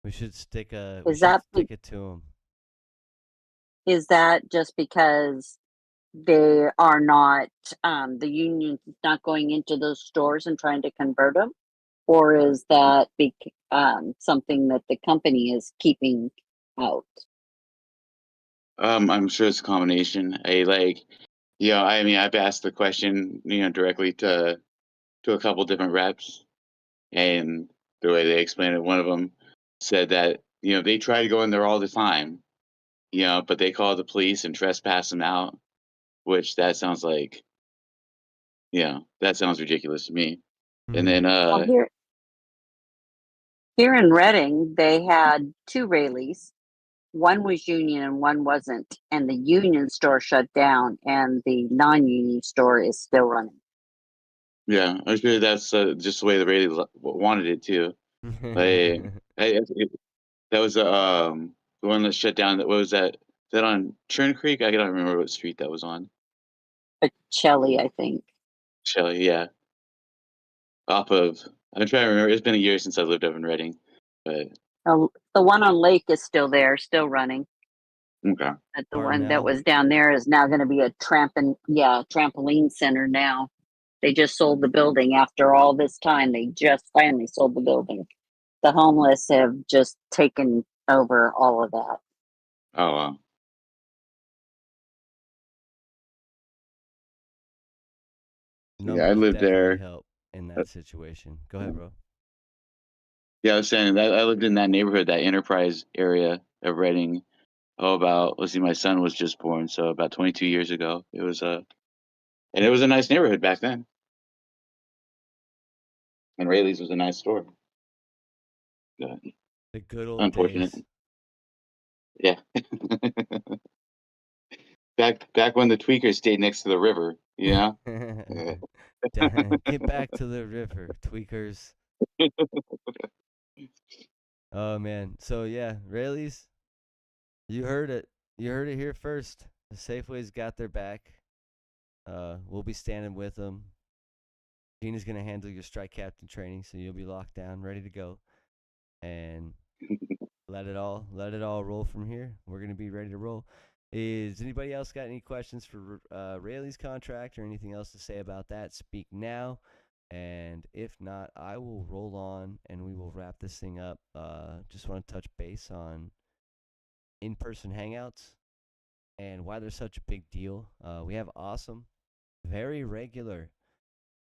Speaker 1: We should stick a. We
Speaker 2: Is
Speaker 1: should
Speaker 2: that
Speaker 1: stick it to them.
Speaker 2: is that just because they are not the union not going into those stores and trying to convert them, or is that something that the company is keeping out?
Speaker 5: I'm sure it's a combination. I mean, I've asked the question, directly to a couple different reps, and the way they explained it, one of them said that they try to go in there all the time, but they call the police and trespass them out, which that sounds like, that sounds ridiculous to me. And then,
Speaker 2: Well, here in Reading, they had two Rayleigh's. One was union and one wasn't, and the union store shut down, and the non-union store is still running.
Speaker 5: yeah, I'm sure that's just the way the radio wanted it too. Like, that was the one that shut down. What was that? Is that on Churn Creek? I don't remember what street that was on.
Speaker 2: Shelly, I think.
Speaker 5: Shelley, yeah. Off of, I'm trying to remember. It's been a year since I lived up in Reading, but
Speaker 2: The one on Lake is still there, still running.
Speaker 5: okay.
Speaker 2: But the one that
Speaker 1: Arnell.
Speaker 2: was down there is now going to be a trampoline center now. They just sold the building after all this time. They just finally sold the building. The homeless have just taken over all of that.
Speaker 5: Oh wow. Yeah, I
Speaker 1: Numbers
Speaker 5: lived
Speaker 1: definitely
Speaker 5: there.
Speaker 1: help in that situation. Go ahead, bro.
Speaker 5: Yeah, I was saying that I lived in that neighborhood, that Enterprise area of Reading. Let's see, my son was just born, so about 22 years ago. And it was a nice neighborhood back then. And Rayleigh's was a nice store. But
Speaker 1: The good old
Speaker 5: unfortunate.
Speaker 1: days.
Speaker 5: Yeah. back when the tweakers stayed next to the river, Yeah.
Speaker 1: Get back to the river, tweakers. Oh man. So yeah, Rayleigh's. You heard it. You heard it here first. The Safeway's got their back. We'll be standing with them. Gina's gonna handle your strike captain training, so you'll be locked down, ready to go, and let it all roll from here. We're gonna be ready to roll. Is anybody else got any questions for Rayleigh's contract or anything else to say about that? Speak now. And if not, I will roll on and we will wrap this thing up. Just want to touch base on in-person hangouts. and why they're such a big deal. We have awesome, very regular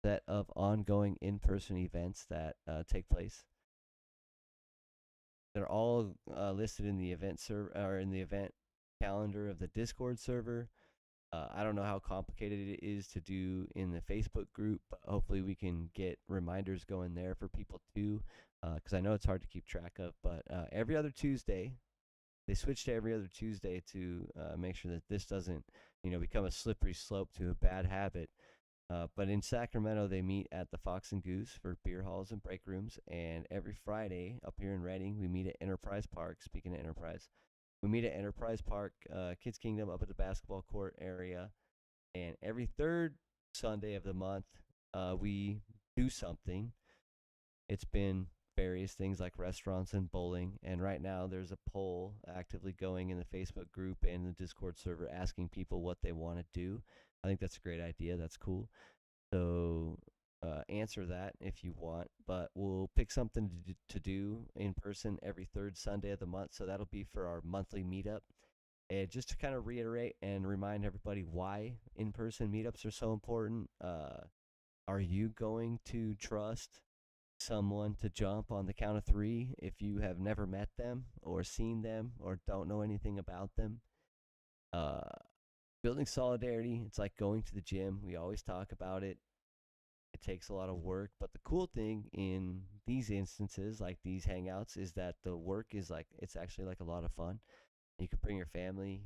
Speaker 1: set of ongoing in-person events that take place. They're all listed in the event or in the event calendar of the Discord server. I don't know how complicated it is to do in the Facebook group, but hopefully we can get reminders going there for people too, because I know it's hard to keep track of. But every other Tuesday, they switched to every other Tuesday to make sure that this doesn't, become a slippery slope to a bad habit. But in Sacramento, they meet at the Fox and Goose for beer halls and break rooms. And every Friday up here in Reading, we meet at Enterprise Park. Speaking of Enterprise, we meet at Enterprise Park, Kids Kingdom, up at the basketball court area. And every third Sunday of the month, we do something. It's been various things like restaurants and bowling. And right now, there's a poll actively going in the Facebook group and the Discord server asking people what they want to do. I think that's a great idea. That's cool. So answer that if you want. But we'll pick something to do in person every third Sunday of the month. So that'll be for our monthly meetup. And just to kind of reiterate and remind everybody why in person meetups are so important. Are you going to trust someone to jump on the count of three if you have never met them or seen them or don't know anything about them? Uh, Building solidarity, it's like going to the gym. We always talk about it. It takes a lot of work, but the cool thing in these instances, like these hangouts, is that the work is like it's actually like a lot of fun. You can bring your family,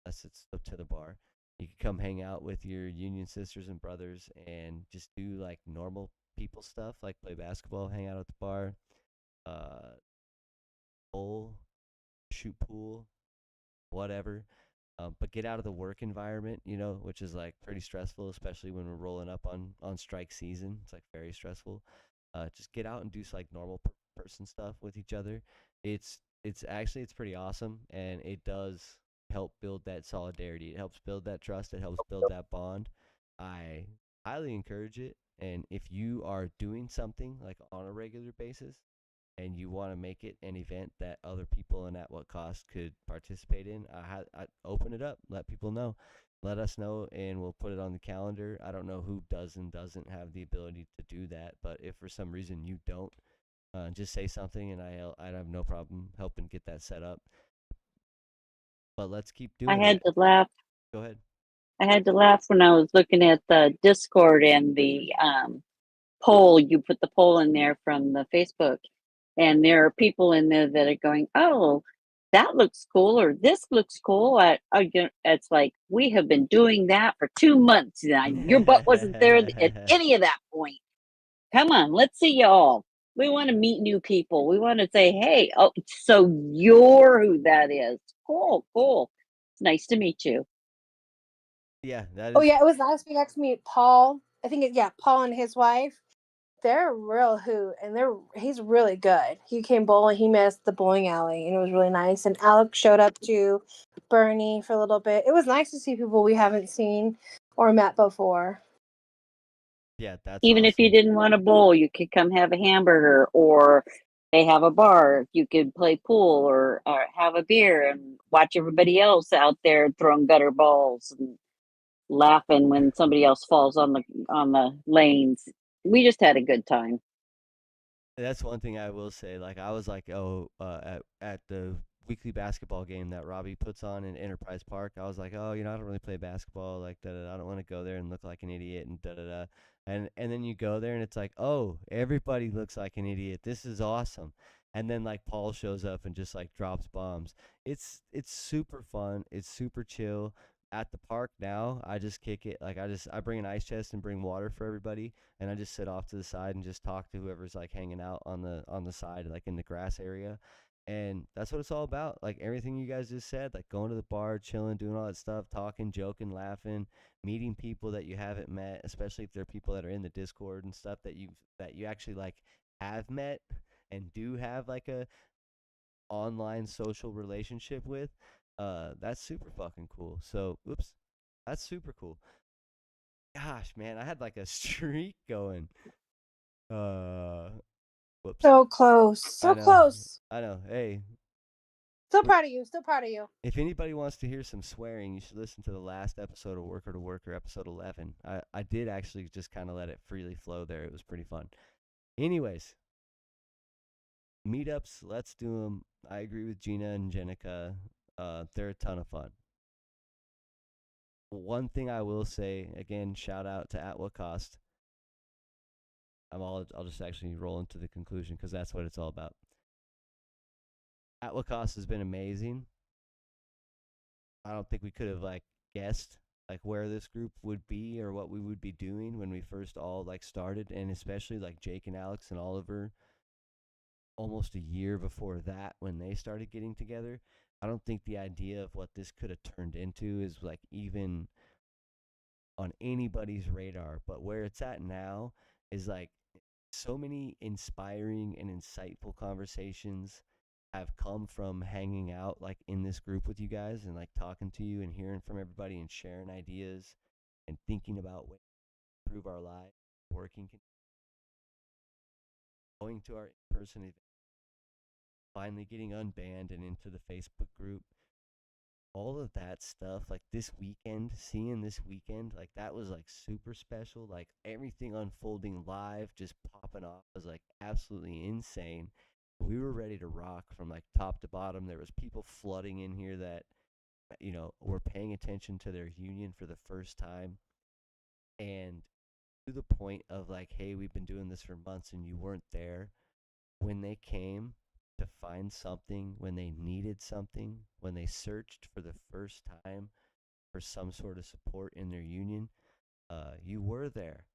Speaker 1: unless it's up to the bar. You can come hang out with your union sisters and brothers and just do like normal people stuff, like play basketball, hang out at the bar, uh, bowl, shoot pool, whatever. But get out of the work environment, which is like pretty stressful, especially when we're rolling up on strike season. It's like very stressful. Just get out and do like normal person stuff with each other. It's pretty awesome, and it does help build that solidarity. It helps build that trust. It helps build that bond. I highly encourage it. And if you are doing something like on a regular basis, and you want to make it an event that other people and at what cost could participate in, I open it up, let people know, let us know, and we'll put it on the calendar. I don't know who does and doesn't have the ability to do that, but if for some reason you don't, just say something, and I'd have no problem helping get that set up. But let's keep
Speaker 2: I
Speaker 1: doing
Speaker 2: had
Speaker 1: it.
Speaker 2: to laugh.
Speaker 1: Go ahead.
Speaker 2: I had to laugh when I was looking at the Discord and the poll. You put the poll in there from the Facebook, and there are people in there that are going, "Oh, that looks cool," or "This looks cool." It's like we have been doing that for 2 months now. Your butt wasn't there at any of that point. Come on, let's see y'all. We want to meet new people. We want to say, "Hey, oh, so you're who that is." Cool, cool. It's nice to meet you.
Speaker 1: Yeah, that
Speaker 4: Oh
Speaker 1: is.
Speaker 4: yeah, it was nice. We got to meet Paul. I think Paul and his wife. They're a real hoot, and he's really good. He came bowling. He met us at the bowling alley, and it was really nice. And Alex showed up too, Bernie for a little bit. It was nice to see people we haven't seen or met before.
Speaker 1: Yeah, that's
Speaker 2: Even if you
Speaker 1: awesome.
Speaker 2: didn't want to bowl, you could come have a hamburger, or they have a bar. You could play pool or have a beer and watch everybody else out there throwing gutter balls and laughing when somebody else falls on the lanes. We just had a good time.
Speaker 1: That's one thing I will say. Like I was like, at the weekly basketball game that Robbie puts on in Enterprise Park, I was like, oh, I don't really play basketball. Like, da da. I don't want to go there and look like an idiot and da da da. And then you go there and it's like, oh, everybody looks like an idiot. This is awesome. And then like Paul shows up and just like drops bombs. It's super fun. It's super chill. At the park now, I just kick it. Like I bring an ice chest and bring water for everybody, and I just sit off to the side and just talk to whoever's like hanging out on the side, like in the grass area. And that's what it's all about. Like everything you guys just said, like going to the bar, chilling, doing all that stuff, talking, joking, laughing, meeting people that you haven't met, especially if they're people that are in the Discord and stuff that you actually like have met and do have like a online social relationship with. That's super fucking cool. So, oops, that's super cool. Gosh, man, I had like a streak going. Uh, Whoops.
Speaker 4: So close,
Speaker 1: I
Speaker 4: so
Speaker 1: know.
Speaker 4: close.
Speaker 1: I know. Hey,
Speaker 4: Still proud of you. Still proud of you.
Speaker 1: If anybody wants to hear some swearing, you should listen to the last episode of Worker to Worker, episode 11. I did actually just kind of let it freely flow there. It was pretty fun. Anyways, meetups, let's do them. I agree with Gina and Jenica. They're a ton of fun. One thing I will say, again, shout out to At What Cost. I'll just actually roll into the conclusion because that's what it's all about. At What Cost has been amazing. I don't think we could have guessed where this group would be or what we would be doing when we first all started, and especially Jake and Alex and Oliver almost a year before that when they started getting together. I don't think the idea of what this could have turned into is even on anybody's radar, but where it's at now is so many inspiring and insightful conversations have come from hanging out in this group with you guys and talking to you and hearing from everybody and sharing ideas and thinking about ways to improve our lives, working, going to our in-person event, finally getting unbanned and into the Facebook group. All of that stuff, this weekend, seeing this weekend, that was super special. Everything unfolding live, just popping off was absolutely insane. We were ready to rock from top to bottom. There was people flooding in here that were paying attention to their union for the first time, and to the point of hey, we've been doing this for months and you weren't there. When they came to find something, when they needed something, when they searched for the first time for some sort of support in their union, you were there,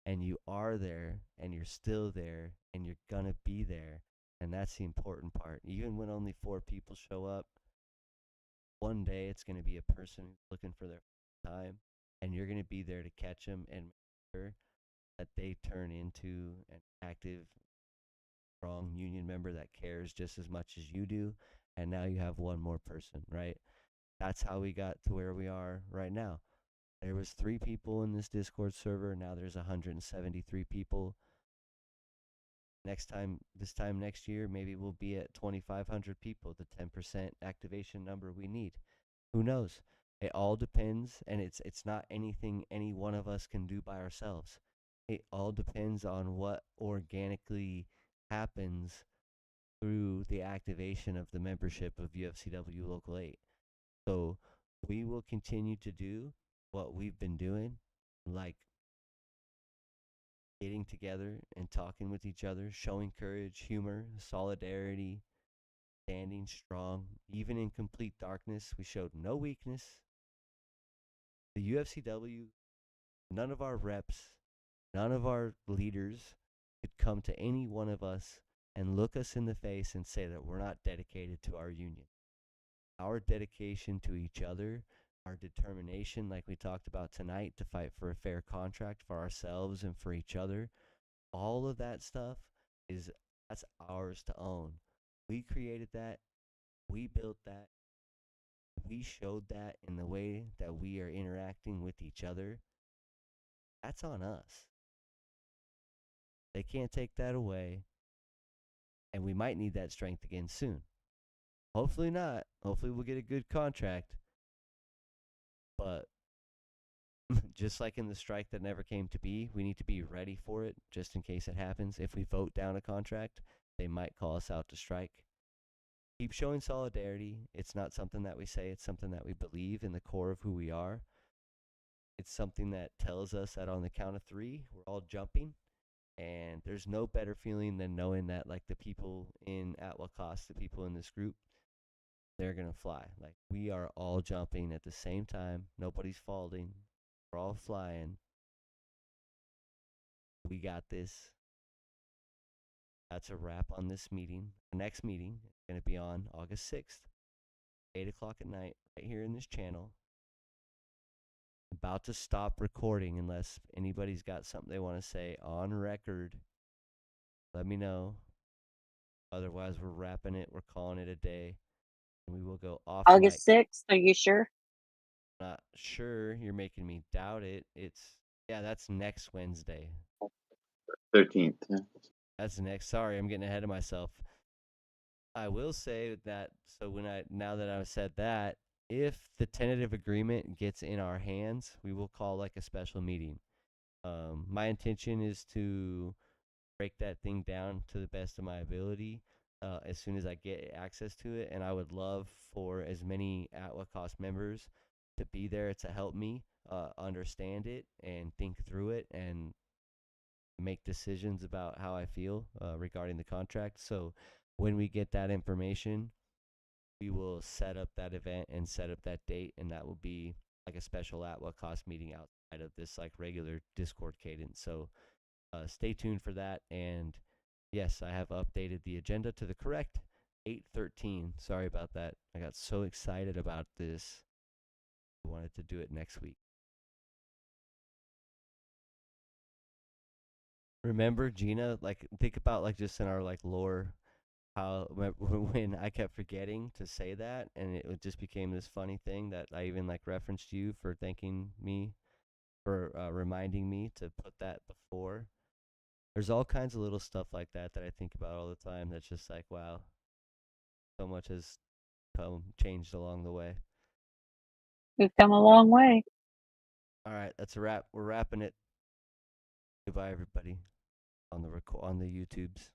Speaker 1: and you are there, and you're still there, and you're gonna be there. And that's the important part. Even when only 4 people show up, one day it's going to be a person who's looking for their time, and you're going to be there to catch them and make sure that they turn into an active, strong union member that cares just as much as you do. And now you have one more person, right? That's how we got to where we are right now. There was 3 people in this Discord server. Now there's 173 people. This time next year, maybe we'll be at 2,500 people, the 10% activation number we need. Who knows? It all depends, and it's not anything any one of us can do by ourselves. It all depends on what organically happens through the activation of the membership of UFCW Local 8. So we will continue to do what we've been doing, getting together and talking with each other, showing courage, humor, solidarity, standing strong. Even in complete darkness, we showed no weakness. The UFCW, none of our reps, none of our leaders could come to any one of us and look us in the face and say that we're not dedicated to our union. Our dedication to each other, our determination, like we talked about tonight, to fight for a fair contract for ourselves and for each other, all of that stuff that's ours to own. We created that, we built that, we showed that in the way that we are interacting with each other. That's on us. They can't take that away, and we might need that strength again soon. Hopefully not. Hopefully we'll get a good contract. But just like in the strike that never came to be, we need to be ready for it just in case it happens. If we vote down a contract, they might call us out to strike. Keep showing solidarity. It's not something that we say, it's something that we believe in the core of who we are. It's something that tells us that on the count of 3, we're all jumping. And there's no better feeling than knowing that the people in At What Cost, the people in this group, they're going to fly. We are all jumping at the same time. Nobody's falling. We're all flying. We got this. That's a wrap on this meeting. The next meeting is going to be on August 6th, 8 o'clock at night, right here in this channel. About to stop recording unless anybody's got something they want to say on record. Let me know. Otherwise, we're wrapping it. We're calling it a day. And we will go off
Speaker 2: August
Speaker 1: mic.
Speaker 2: 6th, are you sure?
Speaker 1: Not sure. You're making me doubt it. That's next Wednesday.
Speaker 5: 13th. Yeah.
Speaker 1: That's next. Sorry, I'm getting ahead of myself. I will say that so now that I've said that, if the tentative agreement gets in our hands, we will call like a special meeting. My intention is to break that thing down to the best of my ability as soon as I get access to it, and I would love for as many At What Cost members to be there to help me understand it and think through it and make decisions about how I feel regarding the contract. So when we get that information, we will set up that event and set up that date, and that will be like a special At What Cost meeting outside of this like regular Discord cadence. So stay tuned for that. And yes, I have updated the agenda to the correct 8:13. Sorry about that. I got so excited about this. I wanted to do it next week. Remember, Gina, like think about like just in our like lore how when I kept forgetting to say that and it just became this funny thing that I even like referenced you for thanking me for reminding me to put that before. There's all kinds of little stuff like that that I think about all the time that's just like wow, so much has changed along the way.
Speaker 2: We've come a long way.
Speaker 1: All right, that's a wrap. We're wrapping it. Goodbye, everybody on the YouTubes.